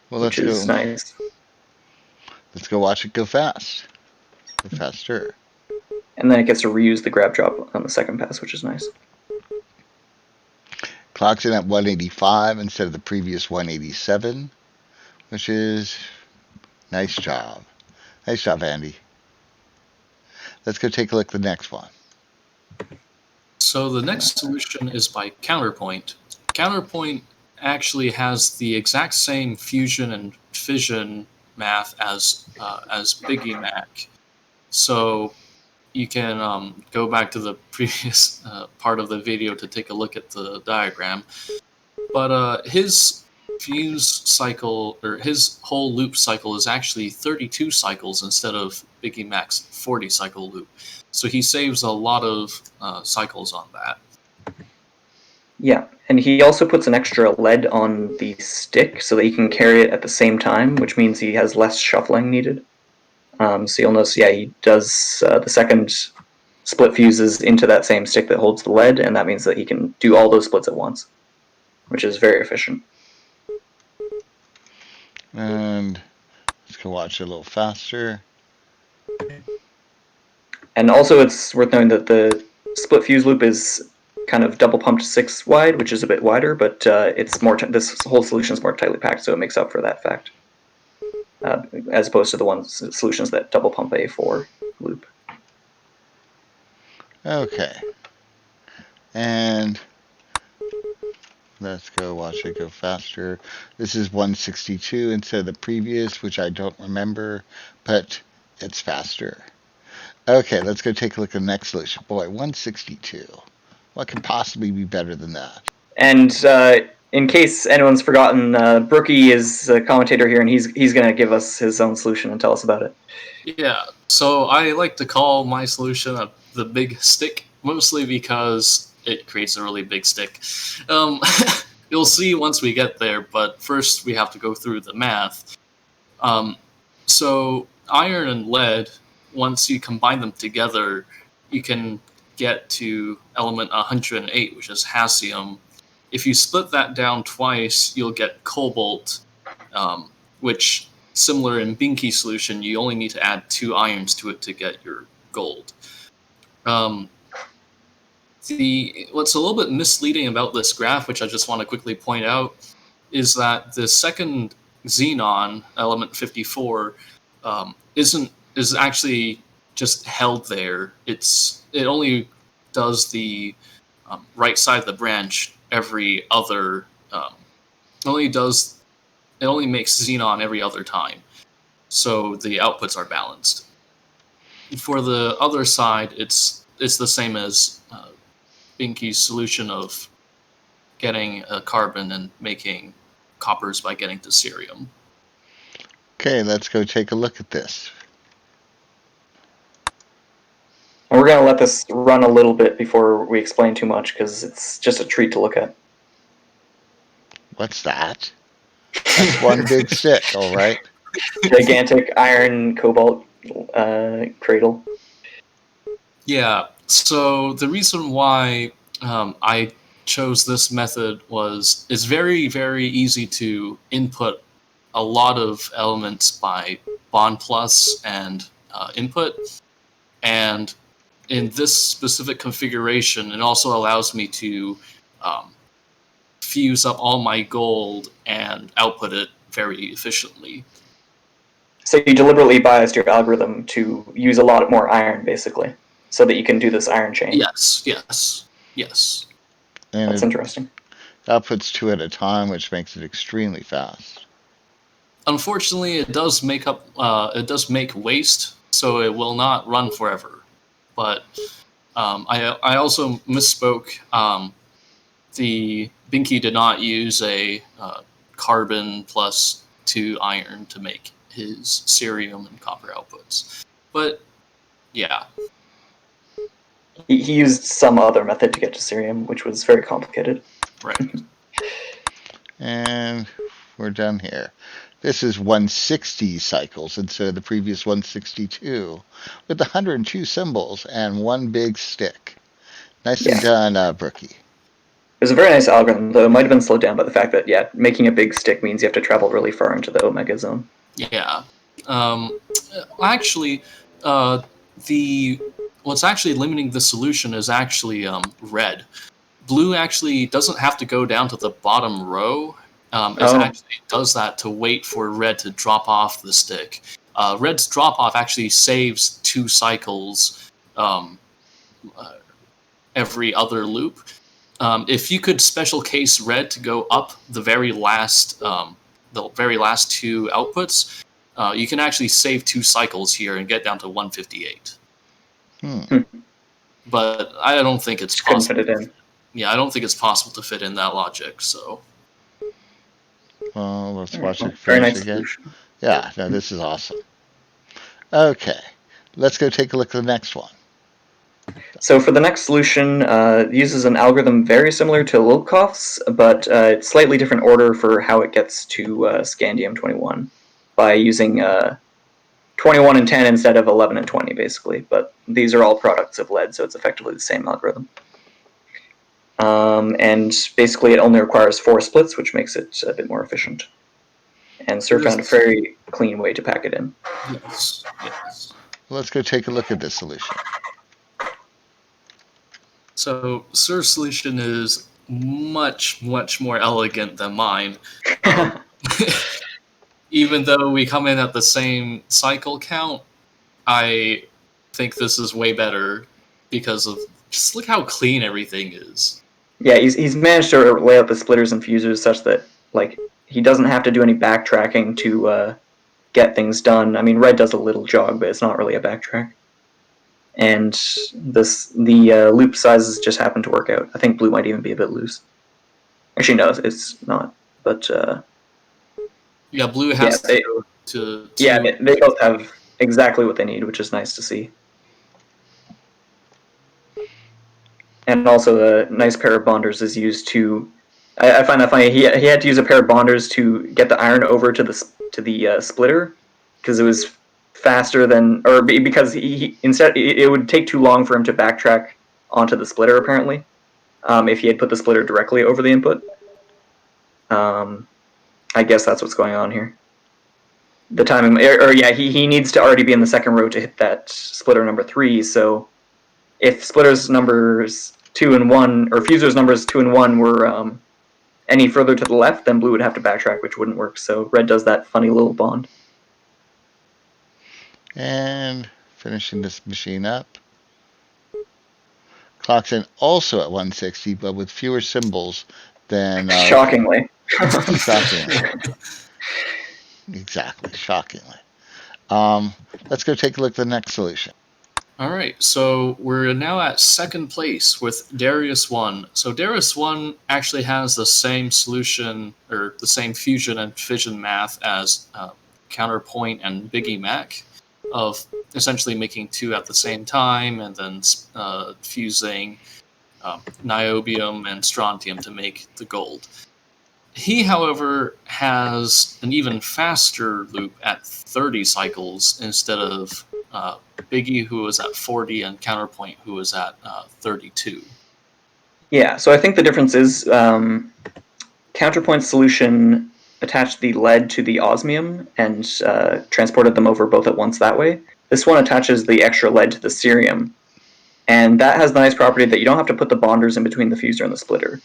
Well, which is nice. Let's go watch it go fast. Go faster. And then it gets to reuse the grab drop on the second pass, which is nice. Clocks in at 185 instead of the previous 187, which is nice job. Nice job, Andy. Let's go take a look at the next one. So the next solution is by Counterpoint. Counterpoint actually has the exact same fusion and fission math as Biggie Mac. So you can go back to the previous part of the video to take a look at the diagram. But his fuse cycle, or his whole loop cycle, is actually 32 cycles instead of Biggie Mac's 40 cycle loop. So he saves a lot of cycles on that. Yeah, and he also puts an extra lead on the stick so that he can carry it at the same time, which means he has less shuffling needed. So you'll notice, yeah, he does the second split fuses into that same stick that holds the lead, and that means that he can do all those splits at once, which is very efficient. And let's go watch it a little faster. And also it's worth noting that the split fuse loop is kind of double pumped 6 wide, which is a bit wider, but it's more this whole solution is more tightly packed, so it makes up for that fact, as opposed to the solutions that double pump a 4 loop. Okay. And let's go watch it go faster. This is 162 instead of the previous, which I don't remember, but it's faster. Okay, let's go take a look at the next solution. Boy, 162. What could possibly be better than that? And in case anyone's forgotten, Brookie is a commentator here, and he's going to give us his own solution and tell us about it. Yeah, so I like to call my solution the big stick, mostly because it creates a really big stick. You'll see once we get there, but first we have to go through the math. So iron and lead, once you combine them together, you can get to element 108, which is hassium. If you split that down twice, you'll get cobalt, which, similar in Binky solution, you only need to add 2 irons to it to get your gold. What's a little bit misleading about this graph, which I just want to quickly point out, is that the second xenon, element 54, is actually just held there. It only does the right side of the branch every other. It only makes xenon every other time, so the outputs are balanced. For the other side, it's the same as Binky's solution of getting a carbon and making coppers by getting to cerium. Okay, let's go take a look at this. And we're going to let this run a little bit before we explain too much, because it's just a treat to look at. What's that? That's one big stick, all right. Gigantic iron cobalt cradle. Yeah, so the reason why I chose this method it's very, very easy to input a lot of elements by bond plus and input. And in this specific configuration, it also allows me to fuse up all my gold and output it very efficiently. So you deliberately biased your algorithm to use a lot more iron, basically, so that you can do this iron chain. Yes. And That's interesting. Outputs 2 at a time, which makes it extremely fast. Unfortunately, it does make waste, so it will not run forever. But I also misspoke. The Binky did not use a carbon plus 2 iron to make his cerium and copper outputs. But yeah. He used some other method to get to cerium, which was very complicated. Right. And we're done here. This is 160 cycles instead of the previous 162, with 102 symbols and one big stick. Nicely done, Brookie. It was a very nice algorithm, though it might have been slowed down by the fact that, making a big stick means you have to travel really far into the omega zone. Yeah. Actually, what's actually limiting the solution is actually red. Blue actually doesn't have to go down to the bottom row. It actually does that to wait for red to drop off the stick. Red's drop off actually saves 2 cycles every other loop. If you could special case red to go up the very last 2 outputs, you can actually save 2 cycles here and get down to 158. But I don't think it's possible. Couldn't fit it in. Yeah, I don't think it's possible to fit in that logic. So. Well, let's watch it very finish nice again. solution. Yeah, no, this is awesome. Okay, let's go take a look at the next one. So for the next solution, it uses an algorithm very similar to Lilkoff's, but it's slightly different order for how it gets to scandium-21 by using 21 and 10 instead of 11 and 20, basically. But these are all products of lead, so it's effectively the same algorithm. And basically, it only requires 4 splits, which makes it a bit more efficient. And Sir found a very clean way to pack it in. Yes, yes. Let's go take a look at this solution. So Sir's solution is much, much more elegant than mine. Even though we come in at the same cycle count, I think this is way better because of just look how clean everything is. Yeah, he's managed to lay out the splitters and fusers such that like he doesn't have to do any backtracking to get things done. I mean, red does a little jog, but it's not really a backtrack. And the loop sizes just happen to work out. I think blue might even be a bit loose. Actually, no, it's not. But yeah, blue has to go to yeah, they both have exactly what they need, which is nice to see. And also, a nice pair of bonders is used to. I find that funny. He had to use a pair of bonders to get the iron over to the splitter because it was faster than, or because he instead it would take too long for him to backtrack onto the splitter apparently. If he had put the splitter directly over the input. I guess that's what's going on here. The timing, he needs to already be in the second row to hit that splitter number 3. So if splitters numbers 2 and 1, or fusers numbers 2 and 1 were any further to the left, then blue would have to backtrack, which wouldn't work. So red does that funny little bond. And finishing this machine up. Clocks in also at 160, but with fewer symbols than... shockingly. Shockingly. Exactly, shockingly. Let's go take a look at the next solution. All right, so we're now at second place with Darius 1. So Darius 1 actually has the same solution, or the same fusion and fission math as Counterpoint and Biggie Mac, of essentially making 2 at the same time and then fusing niobium and strontium to make the gold. He, however, has an even faster loop at 30 cycles instead of Biggie, who was at 40, and Counterpoint, who was at 32. Yeah, so I think the difference is Counterpoint's solution attached the lead to the osmium and transported them over both at once that way. This one attaches the extra lead to the cerium, and that has the nice property that you don't have to put the bonders in between the fuser and the splitter.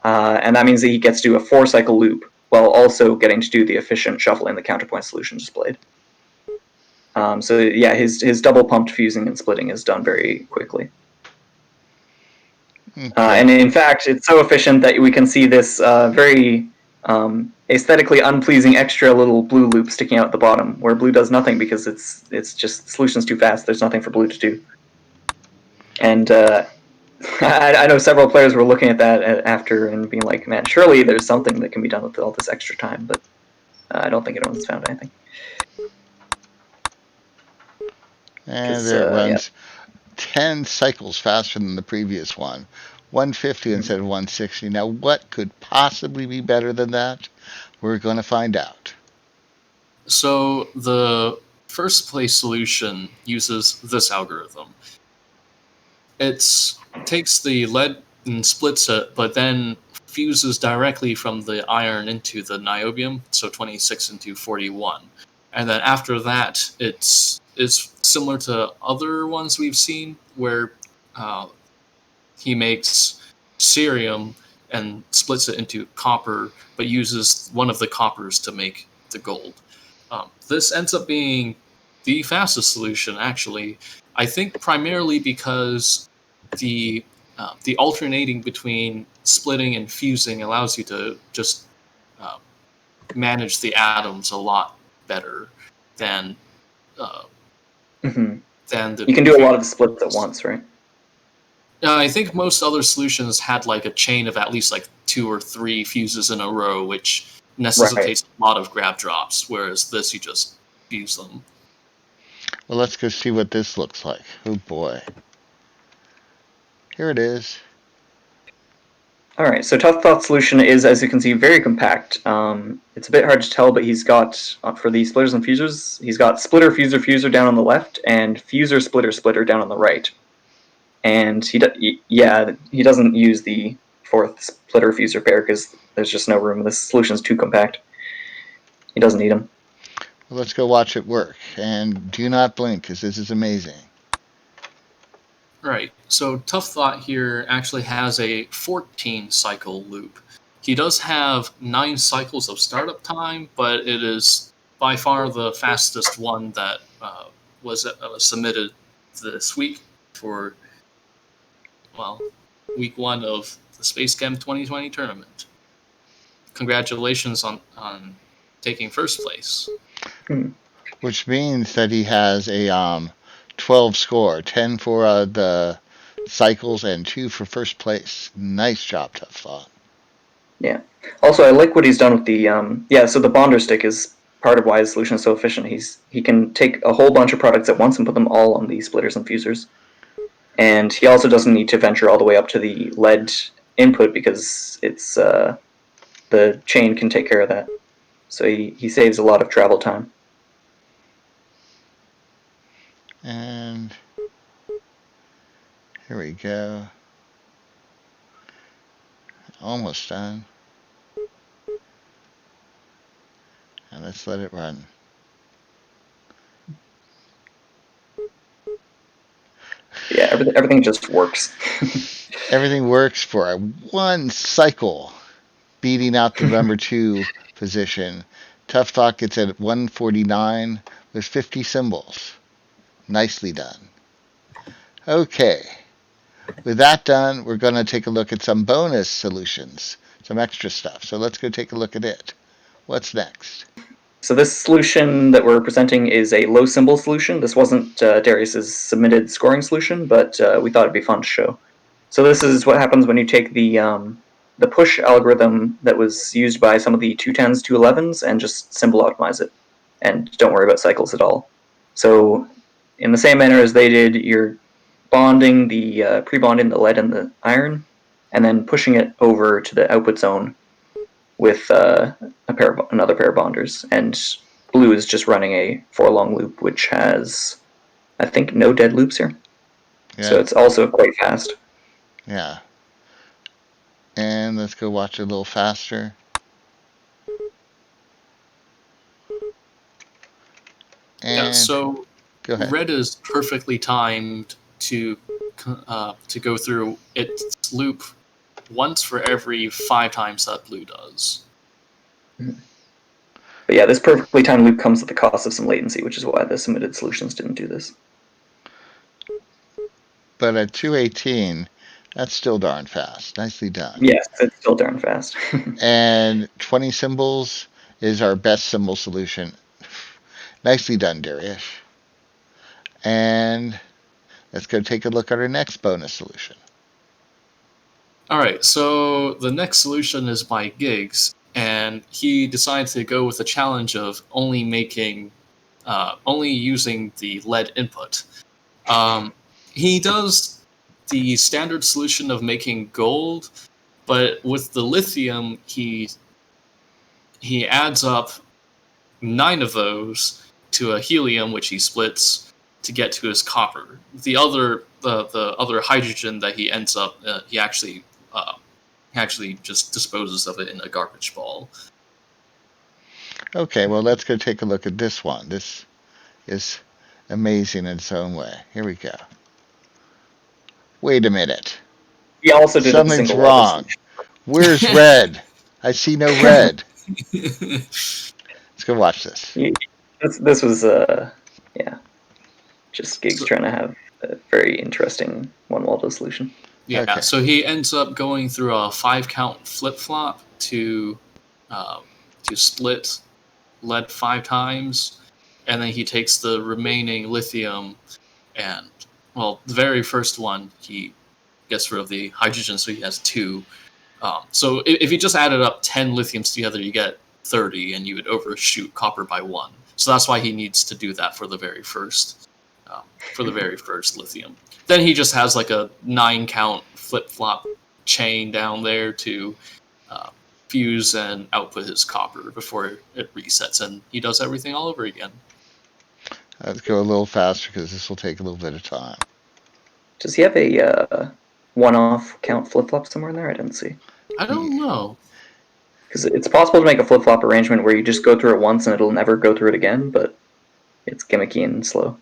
And that means that he gets to do a 4-cycle loop while also getting to do the efficient shuffling the Counterpoint solution displayed. So yeah, his double pumped fusing and splitting is done very quickly. Okay. And in fact, it's so efficient that we can see this very aesthetically unpleasing extra little blue loop sticking out at the bottom, where blue does nothing because it's just the solution's too fast. There's nothing for blue to do. And I know several players were looking at that after and being like, man, surely there's something that can be done with all this extra time, but I don't think anyone's found anything. And there it runs 10 cycles faster than the previous one. 150 instead of 160. Now, what could possibly be better than that? We're going to find out. So the first place solution uses this algorithm. It takes the lead and splits it, but then fuses directly from the iron into the niobium, so 26 into 41. And then after that, it's similar to other ones we've seen, where he makes cerium and splits it into copper, but uses one of the coppers to make the gold. This ends up being the fastest solution, actually. I think primarily because the alternating between splitting and fusing allows you to just manage the atoms a lot better than than the. You can do a lot of the splits at once, right? I think most other solutions had like a chain of at least like 2 or 3 fuses in a row, which necessitates a lot of grab drops, whereas this, you just fuse them. Well, let's go see what this looks like. Oh boy. Here it is. All right, so Tough Thought solution is, as you can see, very compact. It's a bit hard to tell, but he's got, for the splitters and fusers, he's got splitter, fuser down on the left, and fuser, splitter down on the right. And he doesn't use the fourth splitter fuser pair because there's just no room. This solution's too compact. He doesn't need them. Well, let's go watch it work. And do not blink, because this is amazing. Right. So Tough Thought here actually has a 14 cycle loop. He does have 9 cycles of startup time, but it is by far the fastest one that was submitted this week for, week 1 of the SpaceChem 2020 tournament. Congratulations on taking first place. Which means that he has a 12 score, 10 for the cycles and 2 for first place. Nice job, Tough Thought. Yeah. Also, I like what he's done with the so the bonder stick is part of why his solution is so efficient. He can take a whole bunch of products at once and put them all on the splitters and fusers. And he also doesn't need to venture all the way up to the lead input because it's the chain can take care of that. So he saves a lot of travel time. And here we go. Almost done. And let's let it run. Yeah, everything just works. Everything works for one cycle, beating out the number 2 position. Tough Thought gets at 149 with 50 symbols. Nicely done. Okay. With that done, we're going to take a look at some bonus solutions, some extra stuff. So let's go take a look at it. What's next? So this solution that we're presenting is a low symbol solution. This wasn't Darius's submitted scoring solution, but we thought it'd be fun to show. So this is what happens when you take the push algorithm that was used by some of the 210s, 211s, and just symbol optimize it. And don't worry about cycles at all. So in the same manner as they did, you're bonding pre-bonding the lead and the iron, and then pushing it over to the output zone with another pair of bonders. And blue is just running a 4-long loop, which has, I think, no dead loops here. Yeah. So it's also quite fast. Yeah. And let's go watch it a little faster. And so go ahead. Red is perfectly timed to go through its loop once for every 5 times that blue does. But yeah, this perfectly timed loop comes at the cost of some latency, which is why the submitted solutions didn't do this. But at 218, that's still darn fast. Nicely done. Yes, it's still darn fast. And 20 symbols is our best symbol solution. Nicely done, Darius. And let's go take a look at our next bonus solution. All right, so the next solution is by Gigs, and he decided to go with the challenge of only using the lead input. He does the standard solution of making gold, but with the lithium, he adds up 9 of those to a helium, which he splits to get to his copper. The other hydrogen that he ends up, he actually just disposes of it in a garbage ball. Okay, well, let's go take a look at this one. This is amazing in its own way. Here we go. Wait a minute. He also did something's wrong. Where's red? I see no red. Let's go watch this. This was just Gigs trying to have a very interesting one-Waldo solution. Yeah, okay. So he ends up going through a 5-count flip-flop to split lead 5 times, and then he takes the remaining lithium, and, well, the very first one, he gets rid of the hydrogen, so he has 2. So if you just added up 10 lithiums together, you get 30, and you would overshoot copper by 1. So that's why he needs to do that for the very first lithium. Then he just has like a 9-count flip-flop chain down there to fuse and output his copper before it resets, and he does everything all over again. Let's go a little faster because this will take a little bit of time. Does he have a one-off count flip-flop somewhere in there? I didn't see. I don't know. Because it's possible to make a flip-flop arrangement where you just go through it once and it'll never go through it again, but it's gimmicky and slow.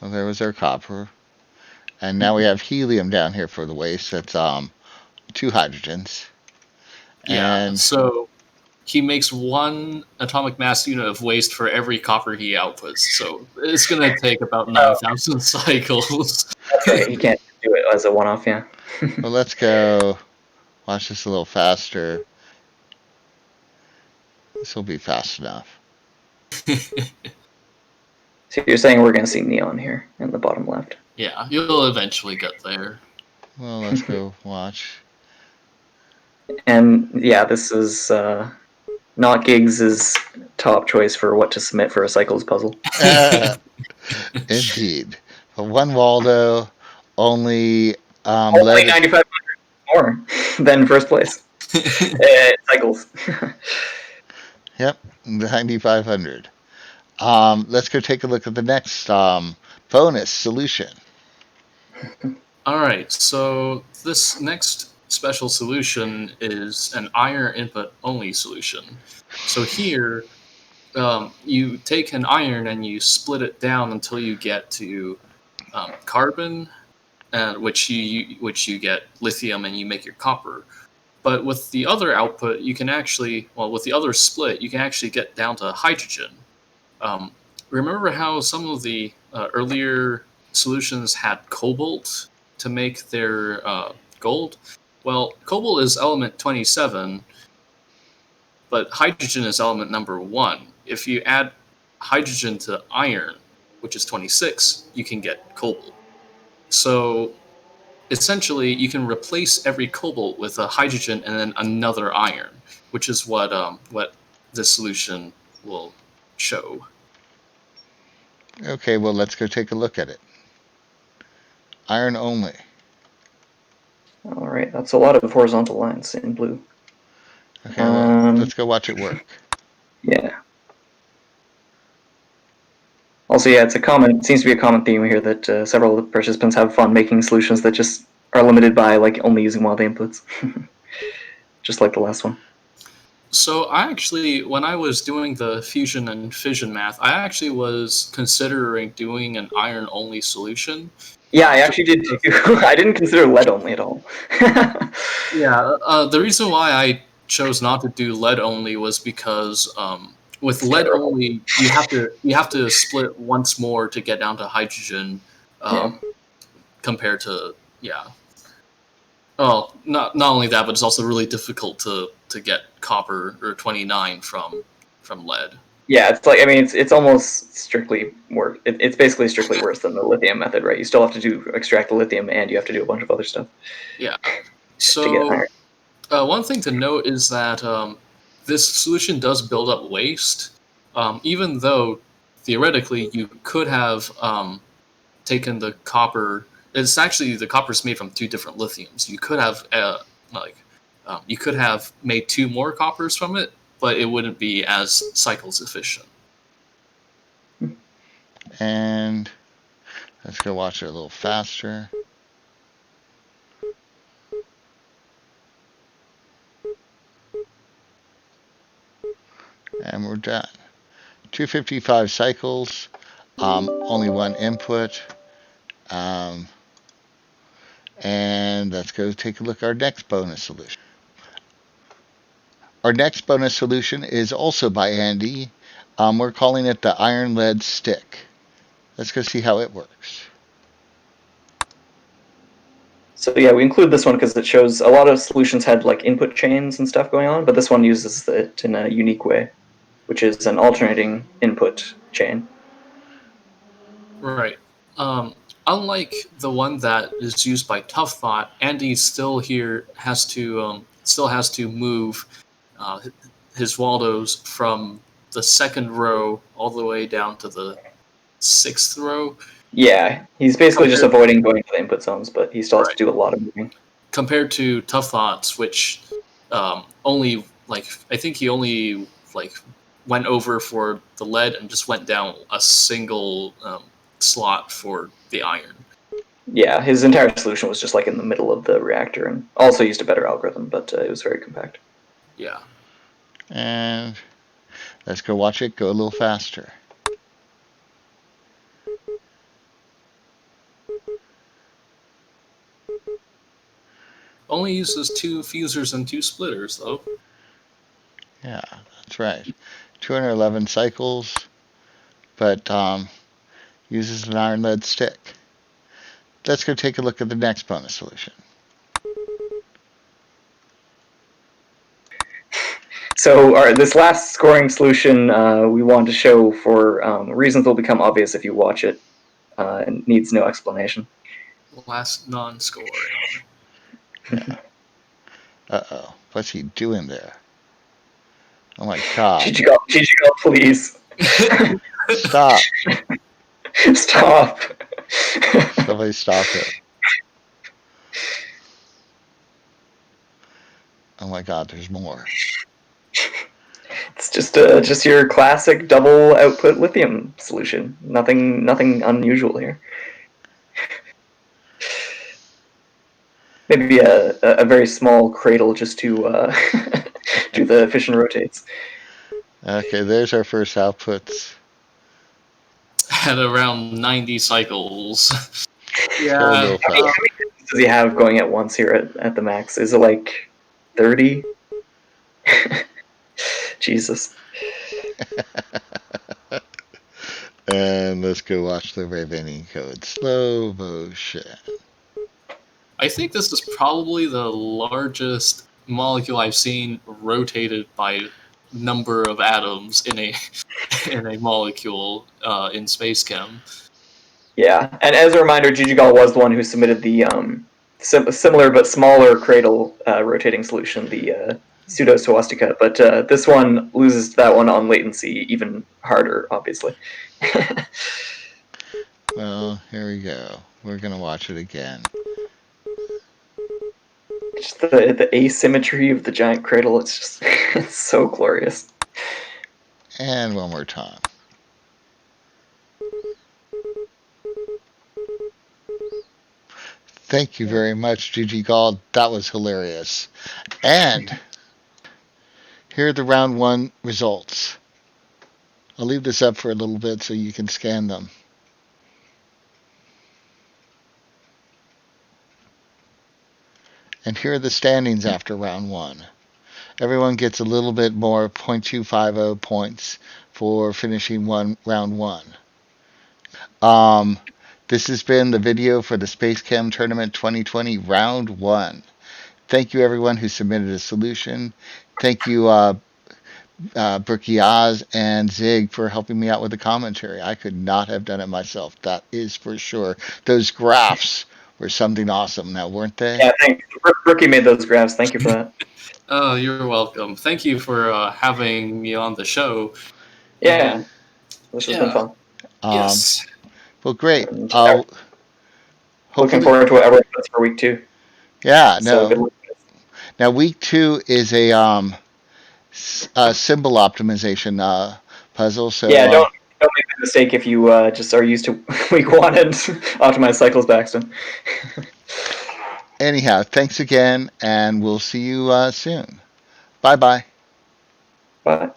Well, there was our copper. And now we have helium down here for the waste. That's 2 hydrogens. Yeah, And so he makes 1 atomic mass unit of waste for every copper he outputs. So it's going to take about 9,000 cycles. That's right, he can't do it as a one-off, yeah. well, let's go watch this a little faster. This will be fast enough. So you're saying we're going to see neon here in the bottom left. Yeah, you'll eventually get there. Well, let's go watch. And yeah, this is not Giggs' top choice for what to submit for a cycles puzzle. Indeed. But 1 Waldo, only... only 9,500 more than first place. Cycles. Yep, 9,500. Let's go take a look at the next bonus solution. All right, so this next special solution is an iron input only solution. So here, you take an iron and you split it down until you get to carbon, which you get lithium, and you make your copper. But with the other output, you can actually, with the other split, you can actually get down to hydrogen. Remember how some of the earlier solutions had cobalt to make their gold? Well, cobalt is element 27, but hydrogen is element number 1. If you add hydrogen to iron, which is 26, you can get cobalt. So essentially, you can replace every cobalt with a hydrogen and then another iron, which is what this solution will show. Okay, well, let's go take a look at it. Iron only. All right, that's a lot of horizontal lines in blue. Okay, well, let's go watch it work. Yeah. Also, yeah, it seems to be a common theme here that several participants have fun making solutions that just are limited by only using wild inputs, just like the last one. So I actually, when I was doing the fusion and fission math, I actually was considering doing an iron-only solution. Yeah, I actually did too. I didn't consider lead-only at all. Yeah, the reason why I chose not to do lead-only was because with lead-only, you have to split once more to get down to hydrogen, compared to Well, not only that, but it's also really difficult to get copper or 29 from lead. Yeah, it's almost strictly worse. It's basically strictly worse than the lithium method, right? You still have to extract the lithium, and you have to do a bunch of other stuff. Yeah. To get iron. One thing to note is that this solution does build up waste, even though theoretically you could have taken the copper. It's actually the copper's made from 2 different lithiums. You could have you could have made 2 more coppers from it, but it wouldn't be as cycles efficient. And let's go watch it a little faster. And we're done. 255 cycles, only 1 input. And let's go take a look at our next bonus solution. Our next bonus solution is also by Andy. We're calling it the iron lead stick. Let's go see how it works. So yeah, we include this one because it shows a lot of solutions had input chains and stuff going on, but this one uses it in a unique way, which is an alternating input chain. Right. Unlike the one that is used by Tough Thought, Andy still has to move his Waldos from the 2nd row all the way down to the 6th row. Yeah, he's basically just avoiding going to the input zones, but he still has to do a lot of moving. compared to Tough Thoughts, which only I think he only went over for the lead and just went down a single slot for the iron. Yeah, his entire solution was just in the middle of the reactor, and also used a better algorithm, but it was very compact. Yeah. And let's go watch it go a little faster. Only uses 2 fusers and 2 splitters, though. Yeah, that's right. 211 cycles, but uses an iron lead stick. Let's go take a look at the next bonus solution. So this last scoring solution we wanted to show for reasons that will become obvious if you watch it. It needs no explanation. Last non-scoring. Yeah. Uh-oh. What's he doing there? Oh my god. GG, please. Stop. Stop. Somebody stop it. Oh my god, there's more. It's just your classic double output lithium solution. Nothing unusual here. Maybe a very small cradle just to do the fission rotates. Okay, there's our first outputs. At around 90 cycles. Yeah. How many does he have going at once here at the max? Is it 30? Jesus. And let's go watch the remaining code. Slow motion. I think this is probably the largest molecule I've seen rotated by number of atoms in a molecule in SpaceChem. Yeah, and as a reminder, GGGall was the one who submitted the similar but smaller cradle rotating solution, the pseudo swastika, but this one loses that one on latency even harder, obviously. Well, here we go. We're going to watch it again. Just the asymmetry of the giant cradle, it's just it's so glorious. And one more time. Thank you very much, GGGall. That was hilarious. And here are the round 1 results. I'll leave this up for a little bit so you can scan them. And here are the standings after round 1. Everyone gets a little bit more, 0.250 points for finishing round 1. This has been the video for the SpaceChem Tournament 2020 Round 1. Thank you, everyone who submitted a solution. Thank you, brookieoz and Zig, for helping me out with the commentary. I could not have done it myself, that is for sure. Those graphs were something awesome now, weren't they? Yeah, thanks. Brookie made those graphs. Thank you for that. Oh, you're welcome. Thank you for having me on the show. Yeah, this has been fun. Yes. Well, great. Looking forward to whatever it does for week 2. Yeah, So no. Now, week 2 is a symbol optimization puzzle. So yeah, don't make the mistake if you just are used to week 1 and optimize cycles, Baxton. Anyhow, thanks again, and we'll see you soon. Bye-bye. Bye.